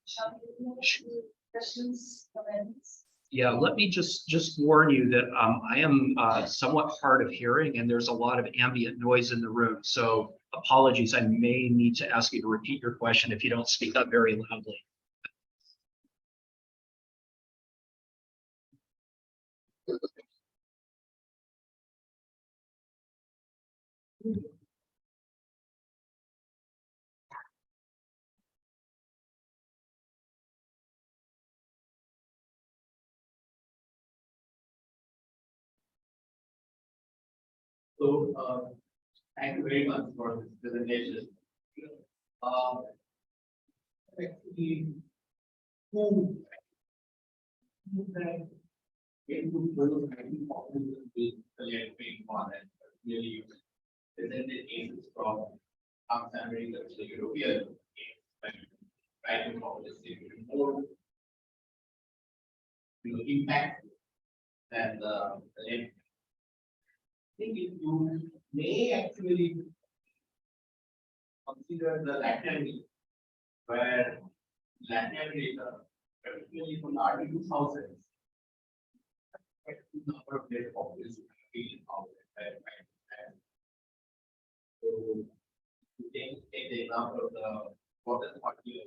Shall we move to questions, comments? yeah, let me just warn you that I am somewhat hard of hearing, and there's a lot of ambient noise in the room. So apologies, I may need to ask you to repeat your question if you don't speak up very loudly. So, thank you very much for this presentation. Actually, who that into those populism is collecting on and really presented cases from South America to the European right to populism more impact than the left. I think if you may actually consider the Latin America, where Latin America, particularly from the early 2000s, quite a number of their populations have been out there. So, you take the example of the water party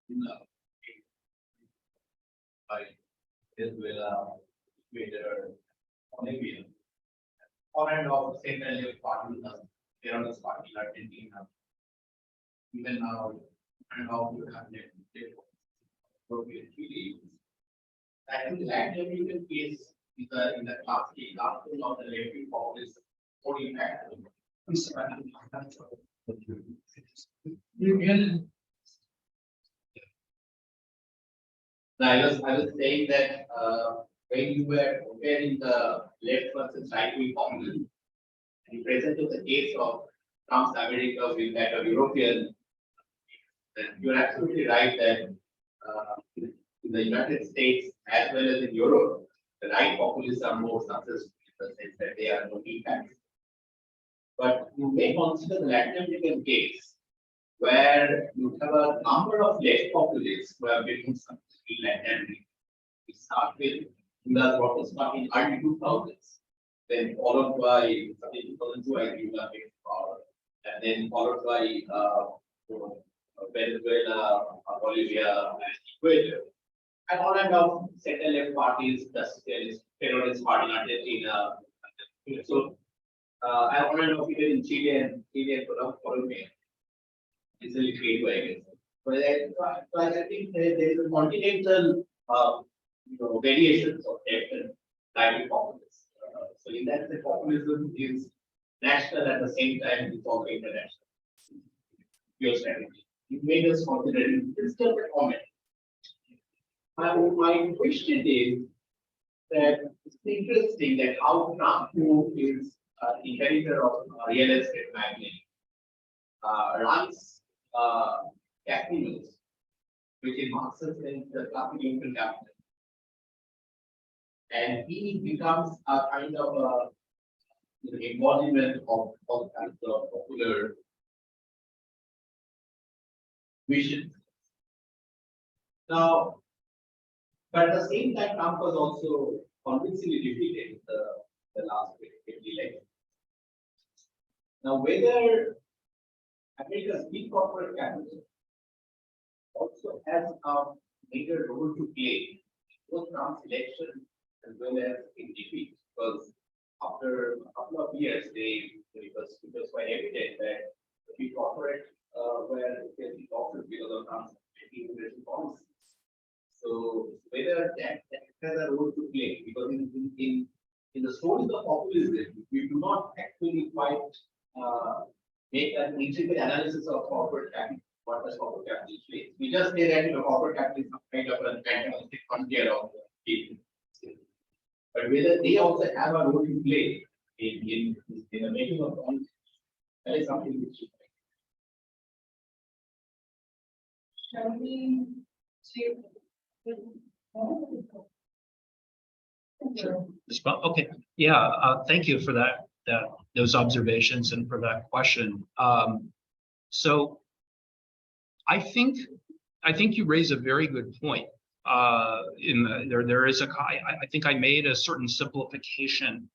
in the by Venezuela, Ecuador, Bolivia, or and of central left party, there are the party Argentina, even now, and how you have Chile. I think the Latin American case is in the classic example of the left populist for impact. I was saying that when you were comparing the left versus right wing populism, and you presented the case of Trump's America with that of European, then you're absolutely right that in the United States as well as in Europe, the right populists are more successful in the sense that they are no impact. But you may consider the Latin American case where you have a number of left populists who have been successful in Latin America. We start with what was started in early 2000s, then followed by 2002, I think, power, and then followed by Venezuela, Bolivia, and Ecuador. And on and off center left parties, the Socialist Terrorist Party in Argentina. So, and on and off even in Chile and Colombia. It's a little way, I guess. I think there is a continental variations of different type of populism. So in that sense, populism is national at the same time it's also international. Your strategy. You made us consider it. It's just a comment. My question is that it's interesting that how Trump, who is the inheritor of real estate magnate, runs casinos, which in Marxist sense the classic human capital. And he becomes a kind of embodiment of the popular vision. Now, but at the same time, Trump was also convincingly defeated in the last election. Now, whether America's big corporate capital also has a major role to play in both Trump's election as well as in defeat, because after a couple of years, it was quite evident that the big corporate were facing losses because of Trump's immigration policies. So whether that has a role to play, because in the stories of populism, we do not actually quite make an intricate analysis of corporate capital what does corporate capital play? We just say that corporate capital is some kind of an antagonistic frontier of people. But whether they also have a role to play in the making of policy, that is something which Shall we take? Okay, yeah, thank you for those observations and for that question. So I think you raise a very good point. There is I think I made a certain simplification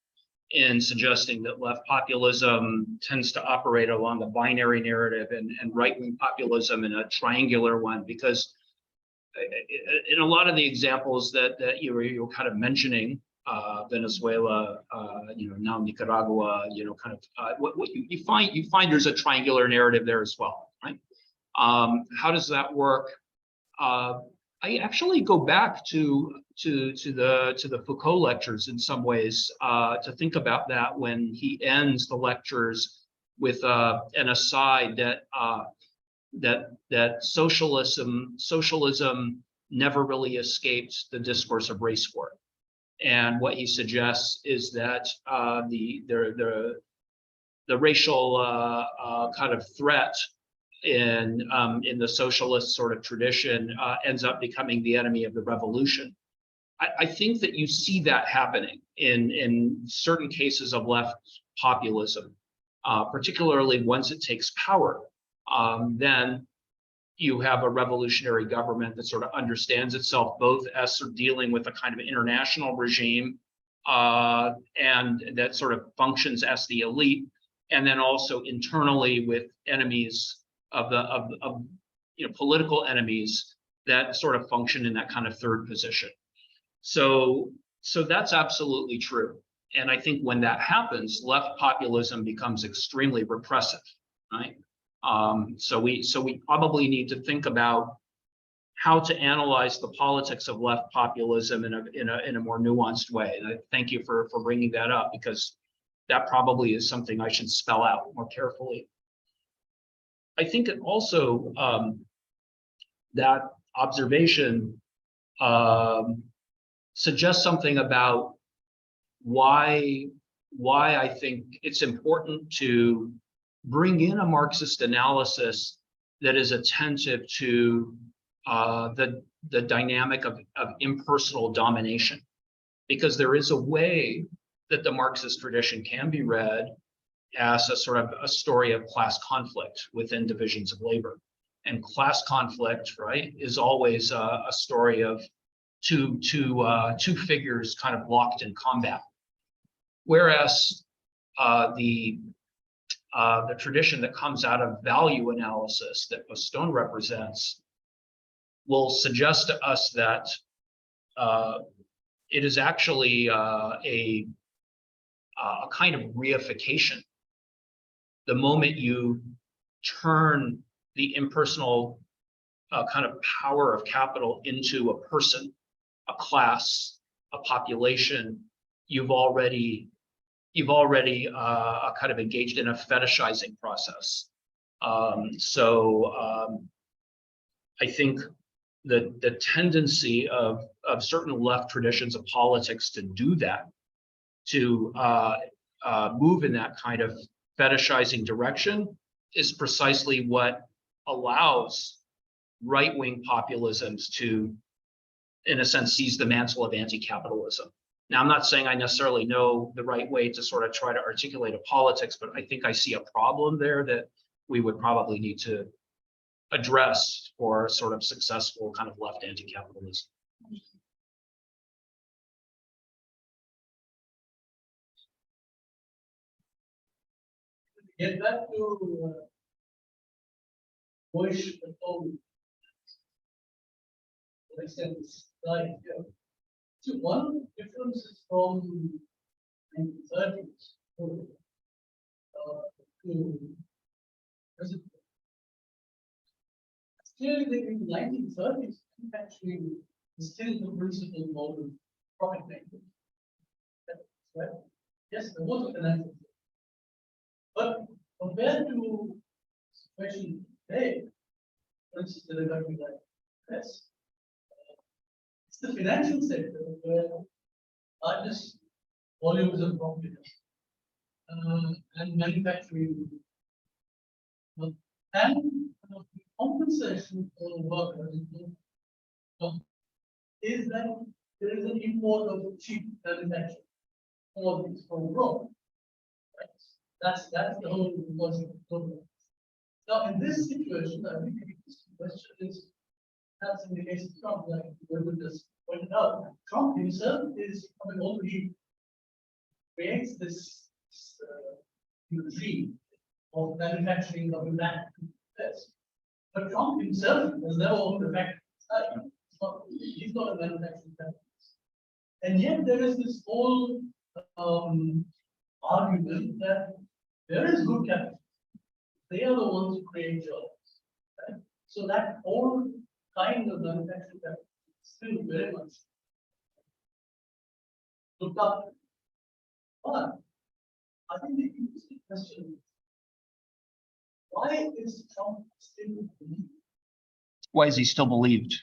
in suggesting that left populism tends to operate along a binary narrative and right-wing populism in a triangular one, because in a lot of the examples that you were kind of mentioning, Venezuela, now Nicaragua, what you find there's a triangular narrative there as well, right? How does that work? I actually go back to the Foucault lectures in some ways to think about that when he ends the lectures with an aside that socialism never really escaped the discourse of race war. And what he suggests is that the racial kind of threat in the socialist sort of tradition ends up becoming the enemy of the revolution. I think that you see that happening in certain cases of left populism, particularly once it takes power. Then you have a revolutionary government that sort of understands itself both as sort of dealing with a kind of international regime and that sort of functions as the elite, and then also internally with enemies of political enemies that sort of function in that kind of third position. So that's absolutely true. And I think when that happens, left populism becomes extremely repressive, right? So we probably need to think about how to analyze the politics of left populism in a more nuanced way. And I thank you for bringing that up, because that probably is something I should spell out more carefully. I think it also that observation suggests something about why I think it's important to bring in a Marxist analysis that is attentive to the dynamic of impersonal domination, because there is a way that the Marxist tradition can be read as a sort of a story of class conflict within divisions of labor. And class conflict, right, is always a story of two figures kind of locked in combat. Whereas the tradition that comes out of value analysis that Bastone represents will suggest to us that it is actually a kind of reification. The moment you turn the impersonal kind of power of capital into a person, a class, a population, you've already kind of engaged in a fetishizing process. I think the tendency of certain left traditions of politics to do that, to move in that kind of fetishizing direction, is precisely what allows right-wing populisms to, in a sense, seize the mantle of anti-capitalism. Now, I'm not saying I necessarily know the right way to sort of try to articulate a politics, but I think I see a problem there that we would probably need to address for sort of successful kind of left anti-capitalism. Get back to Bush and slide here. So one of the differences from the 1930s to present. Clearly, in the 1930s, manufacturing is still the principal mode of profit making. Right? Yes, there was a financial. But compared to the situation today, for instance, the economy like this. It's the financial sector where largest volumes of profit and manufacturing and compensation for workers is that there is an import of cheap manufacturing for this whole world. Right? That's the whole concept. Now, in this situation, I think the question is, that's in the case of Trump, like we just pointed out, Trump himself is, I mean, already creates this dream of manufacturing of that. But Trump himself has never owned a factory. He's not a manufacturing factory. And yet there is this whole argument that there is good capital. They are the ones who create jobs. Right? So that whole kind of manufacturing capital is still very much looked up. But I think the interesting question is, why is Trump still believed? Why is he still believed?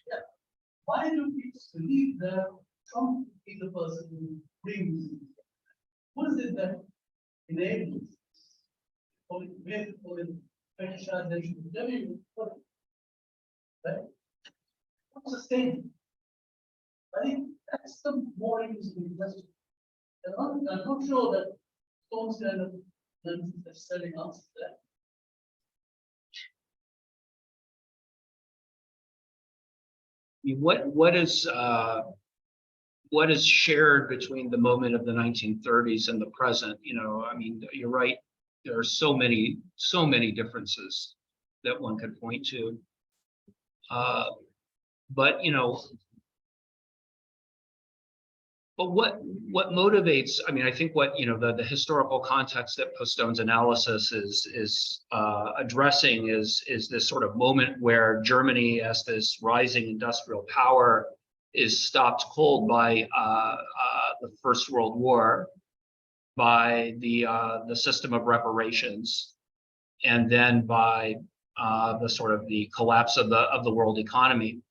Why do people believe that Trump is the person who brings? What is it that enables? Or it fetishization, whatever you put it, right? What's sustained? I think that's the more interesting question. I'm not sure that Stone's kind of doesn't necessarily answer that. What is shared between the moment of the 1930s and the present? You know, I mean, you're right. There are so many differences that one could point to. But you know, but what motivates? I mean, I think what the historical context that Postone's analysis is addressing is this sort of moment where Germany, as this rising industrial power, is stopped cold by the First World War, by the system of reparations, and then by the sort of the collapse of the world economy.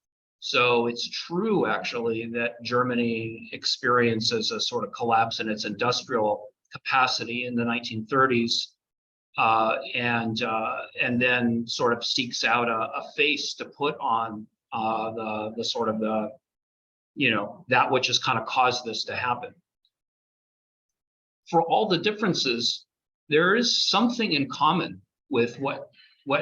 So it's true, actually, that Germany experiences a sort of collapse in its industrial capacity in the 1930s, and then sort of seeks out a face to put on the sort of that which has kind of caused this to happen. For all the differences, there is something in common with what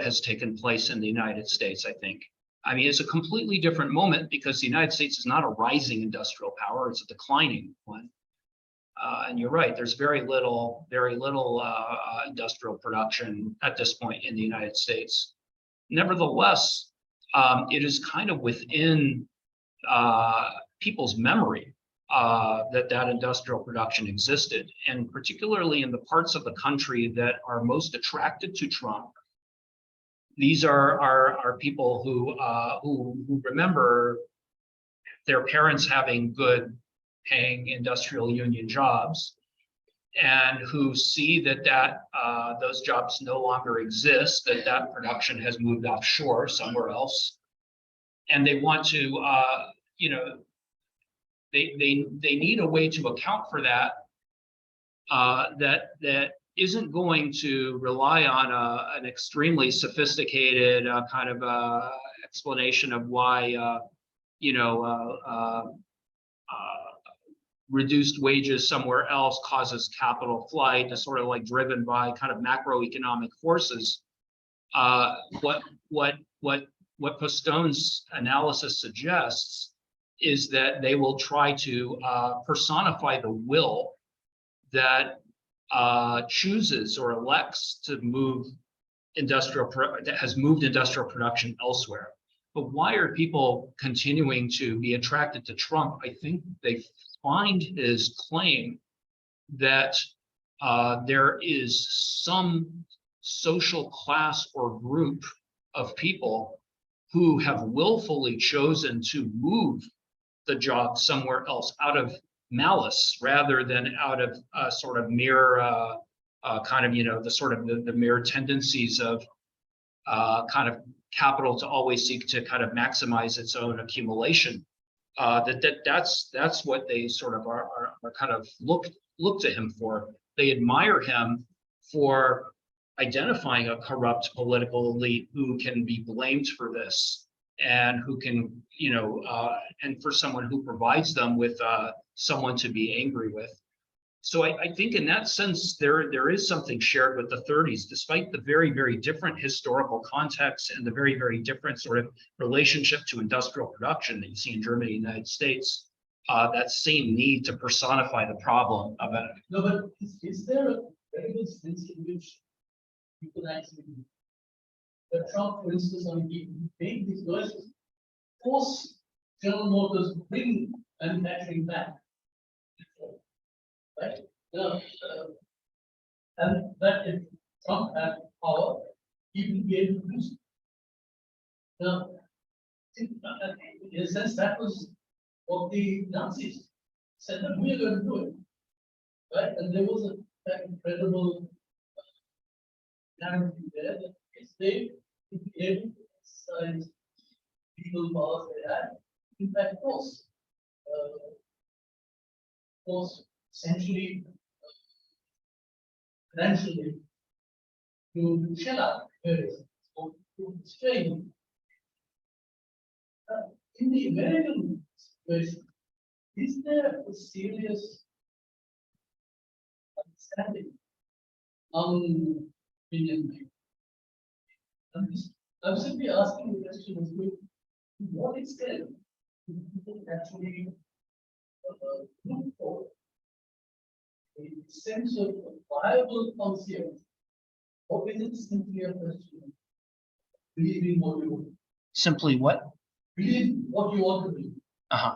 has taken place in the United States, I think. I mean, it's a completely different moment because the United States is not a rising industrial power, it's a declining one. And you're right, there's very little industrial production at this point in the United States. Nevertheless, it is kind of within people's memory that industrial production existed, and particularly in the parts of the country that are most attracted to Trump. These are people who remember their parents having good paying industrial union jobs, and who see that those jobs no longer exist, that production has moved offshore somewhere else, and they want to they need a way to account for that that isn't going to rely on an extremely sophisticated kind of explanation of why reduced wages somewhere else causes capital flight, is sort of like driven by kind of macroeconomic forces. What Postone's analysis suggests is that they will try to personify the will that chooses or elects to move that has moved industrial production elsewhere. But why are people continuing to be attracted to Trump? I think they find his claim that there is some social class or group of people who have willfully chosen to move the job somewhere else out of malice rather than out of sort of mere kind of the sort of the mere tendencies of kind of capital to always seek to kind of maximize its own accumulation. That's what they sort of are kind of look to him for. They admire him for identifying a corrupt political elite who can be blamed for this, and who can, and for someone who provides them with someone to be angry with. So I think in that sense, there is something shared with the 30s, despite the very, very different historical context and the very, very different sort of relationship to industrial production that you see in Germany and the United States. That same need to personify the problem of it. No, but is there a very good sense in which you could actually, that Trump, for instance, he made these choices, force General Motors to bring manufacturing back, right? And that if Trump had power, he would be able to do so. Now, in a sense, that was what the Nazis said that we are going to do it, right? And there was that incredible narrative there that if they would be able to exercise legal powers they had, in fact, force essentially financially to shell out various or to strain. In the American situation, is there a serious understanding among opinion makers? I'm simply asking the question as to what extent do people actually look for a sense of a viable conscience, or is it simply a question of believing what you want? Simply what? Believe what you want to believe. I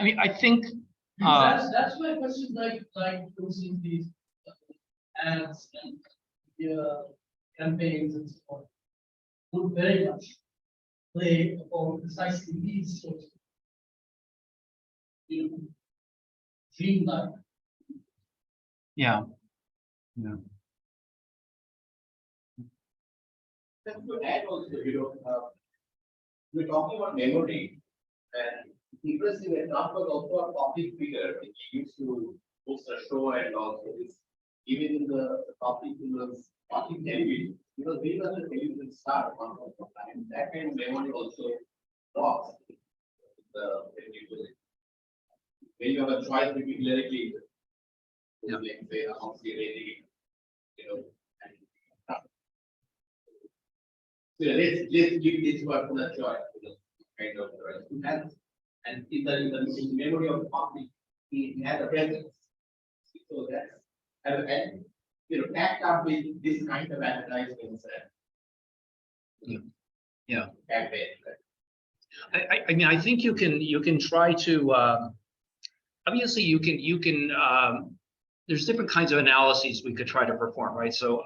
mean, I think That's why questions like using these ads and campaigns and so on would very much play upon precisely these sorts of dreamlike. yeah. Just to add also, we're talking about memory, and interesting that Trump was also a public figure, which used to host a show and also this, even in the public television, because we were the television star one of the time. That kind of memory also lost when you have a choice between Hillary Clinton, Yeah. like say obviously rating, and Trump. So let's give this person a choice, kind of choice. And in the memory of the public, he had a presence. So that's and packed up with this kind of advertisements. Yeah. Campaign. I mean, I think you can try to obviously you can there's different kinds of analyses we could try to perform, right? So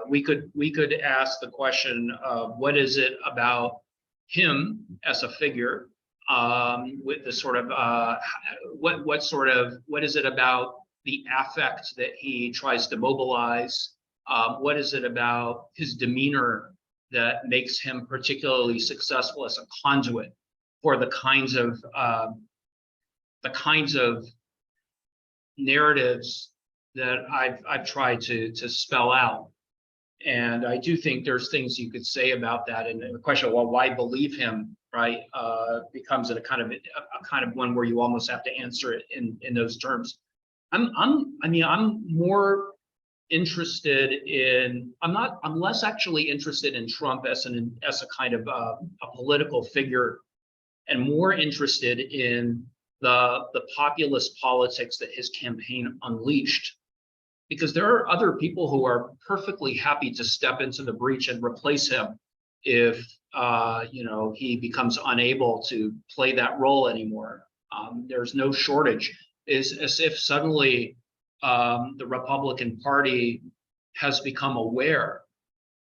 we could ask the question of what is it about him as a figure, with the sort of what is it about the affect that he tries to mobilize? What is it about his demeanor that makes him particularly successful as a conduit for the kinds of narratives that I've tried to spell out? And I do think there's things you could say about that. And the question, well, why believe him, right? Becomes a kind of one where you almost have to answer it in those terms. I'm more interested in, I'm less actually interested in Trump as a kind of a political figure, and more interested in the populist politics that his campaign unleashed. Because there are other people who are perfectly happy to step into the breach and replace him if he becomes unable to play that role anymore. There's no shortage. It's as if suddenly the Republican Party has become aware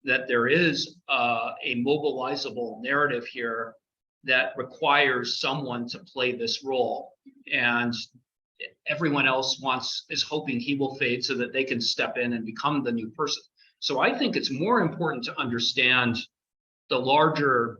that there is a mobilizable narrative here that requires someone to play this role, and everyone else is hoping he will fade so that they can step in and become the new person. So I think it's more important to understand the larger,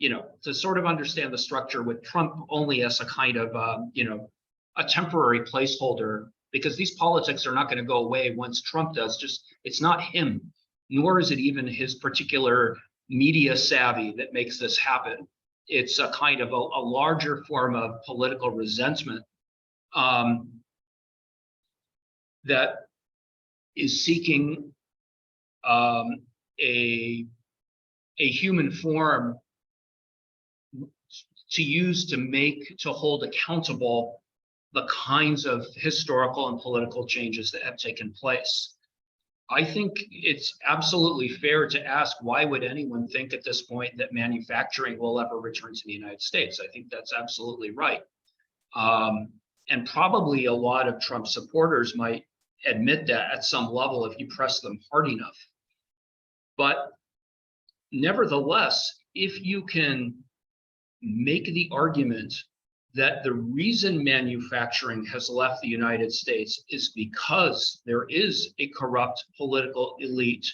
to sort of understand the structure with Trump only as a kind of, a temporary placeholder, because these politics are not going to go away once Trump does. Just, it's not him, nor is it even his particular media savvy that makes this happen. It's a kind of a larger form of political resentment that is seeking a human form to use to hold accountable the kinds of historical and political changes that have taken place. I think it's absolutely fair to ask, why would anyone think at this point that manufacturing will ever return to the United States? I think that's absolutely right. And probably a lot of Trump supporters might admit that at some level if you press them hard enough. But nevertheless, if you can make the argument that the reason manufacturing has left the United States is because there is a corrupt political elite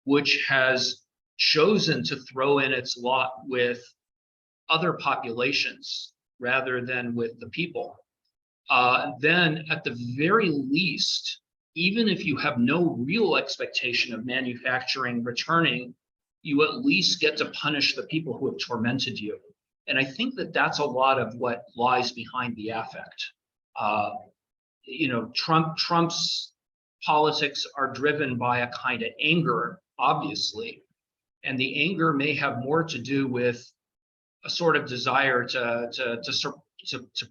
which has chosen to throw in its lot with other populations rather than with the people, then at the very least, even if you have no real expectation of manufacturing returning, you at least get to punish the people who have tormented you. And I think that that's a lot of what lies behind the affect. Trump's politics are driven by a kind of anger, obviously, and the anger may have more to do with a sort of desire to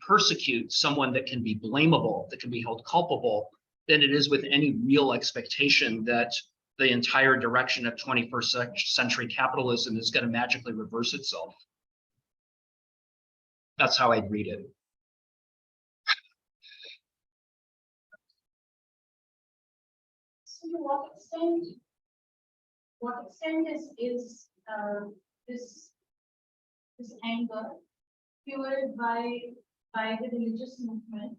persecute someone that can be blamable, that can be held culpable, than it is with any real expectation that the entire direction of 21st century capitalism is going to magically reverse itself. That's how I'd read it. So to what extent is this anger fueled by the religious movement,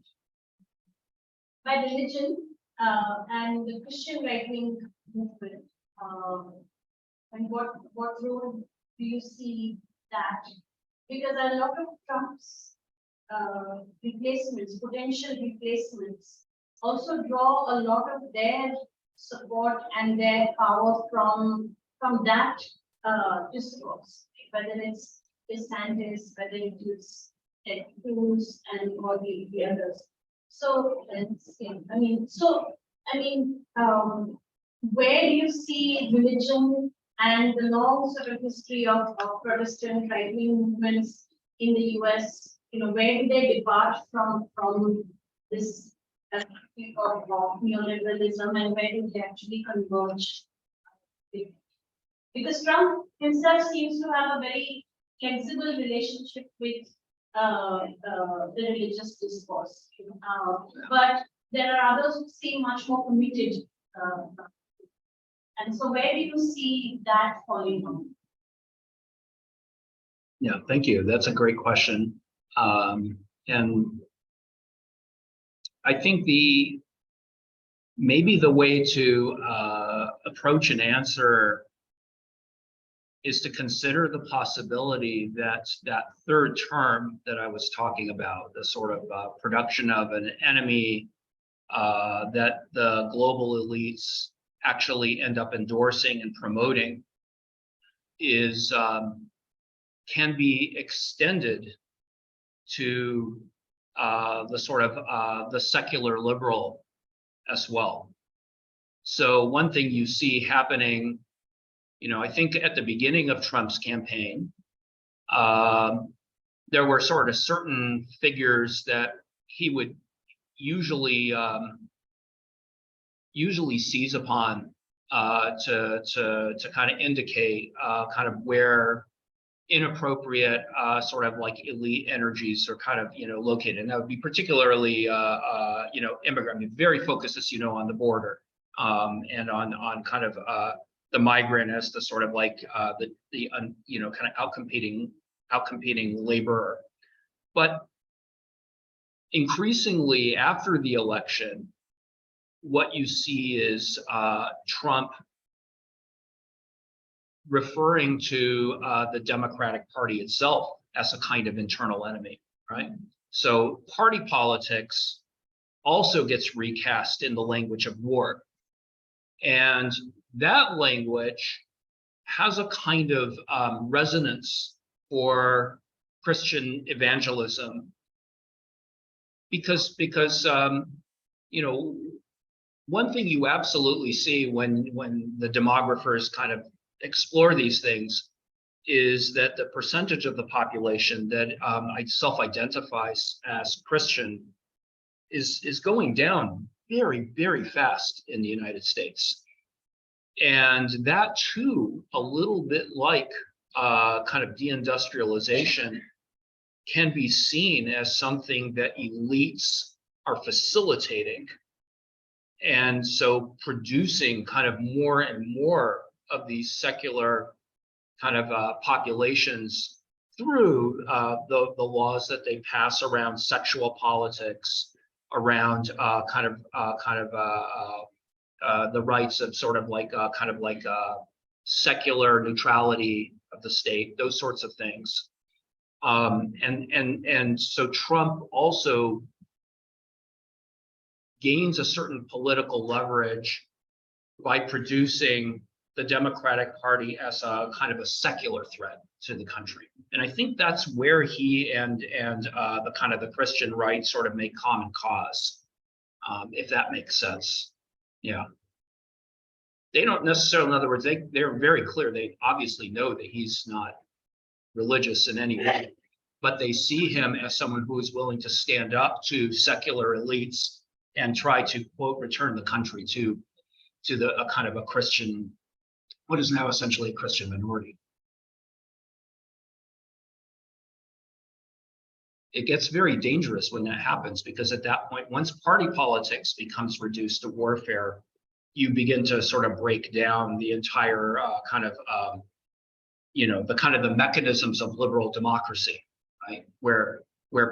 by religion and the Christian right-wing movement, and what role do you see that? Because a lot of Trump's replacements, potential replacements, also draw a lot of their support and their power from that discourse, whether it's DeSantis, whether it is Ted Cruz and all the others. So, where do you see religion and the long sort of history of Protestant right-wing movements in the US, where do they depart from this of neoliberalism, and where do they actually converge? Because Trump himself seems to have a very flexible relationship with the religious discourse, but there are others who seem much more committed. And so where do you see that falling on? Yeah, thank you. That's a great question. And I think maybe the way to approach an answer is to consider the possibility that that third term that I was talking about, the sort of production of an enemy that the global elites actually end up endorsing and promoting, can be extended to the sort of the secular liberal as well. So one thing you see happening, I think at the beginning of Trump's campaign, there were sort of certain figures that he would usually seize upon to kind of indicate kind of where inappropriate sort of like elite energies are kind of located, and that would be particularly immigrant. I mean, very focused, as on the border and on kind of the migrant as the sort of like the kind of outcompeting laborer. But increasingly after the election, what you see is Trump referring to the Democratic Party itself as a kind of internal enemy, right? So party politics also gets recast in the language of war. And that language has a kind of resonance for Christian evangelism because you know, one thing you absolutely see when the demographers kind of explore these things is that the percentage of the population that self-identifies as Christian is going down very, very fast in the United States. And that too, a little bit like kind of deindustrialization, can be seen as something that elites are facilitating. And so producing kind of more and more of these secular kind of populations through the laws that they pass around sexual politics, around the rights of sort of like secular neutrality of the state, those sorts of things. And so Trump also gains a certain political leverage by producing the Democratic Party as a kind of a secular threat to the country. And I think that's where he and the kind of the Christian right sort of make common cause, if that makes sense. Yeah. They don't necessarily, in other words, they're very clear. They obviously know that he's not religious in any way, but they see him as someone who is willing to stand up to secular elites and try to, quote, return the country to a kind of a Christian, what is now essentially a Christian minority. It gets very dangerous when that happens, because at that point, once party politics becomes reduced to warfare, you begin to sort of break down the entire the mechanisms of liberal democracy, right? Where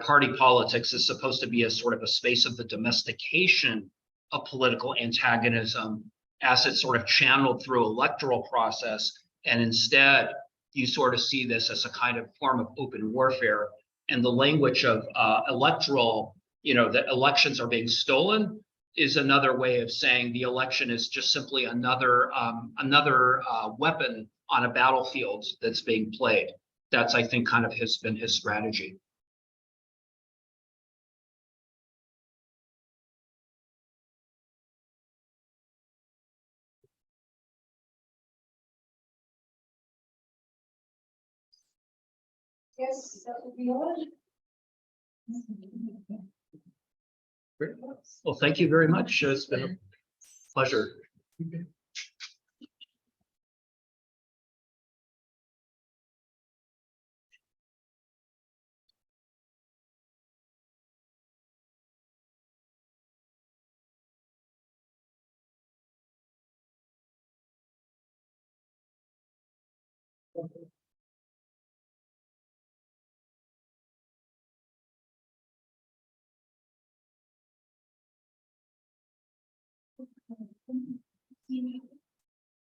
party politics is supposed to be a sort of a space of the domestication of political antagonism as it's sort of channeled through electoral process. And instead, you sort of see this as a kind of form of open warfare. And the language of electoral, that elections are being stolen, is another way of saying the election is just simply another weapon on a battlefield that's being played. That's, I think, kind of been his strategy. Yes, that would be all. Great. Well, thank you very much. It's been a pleasure.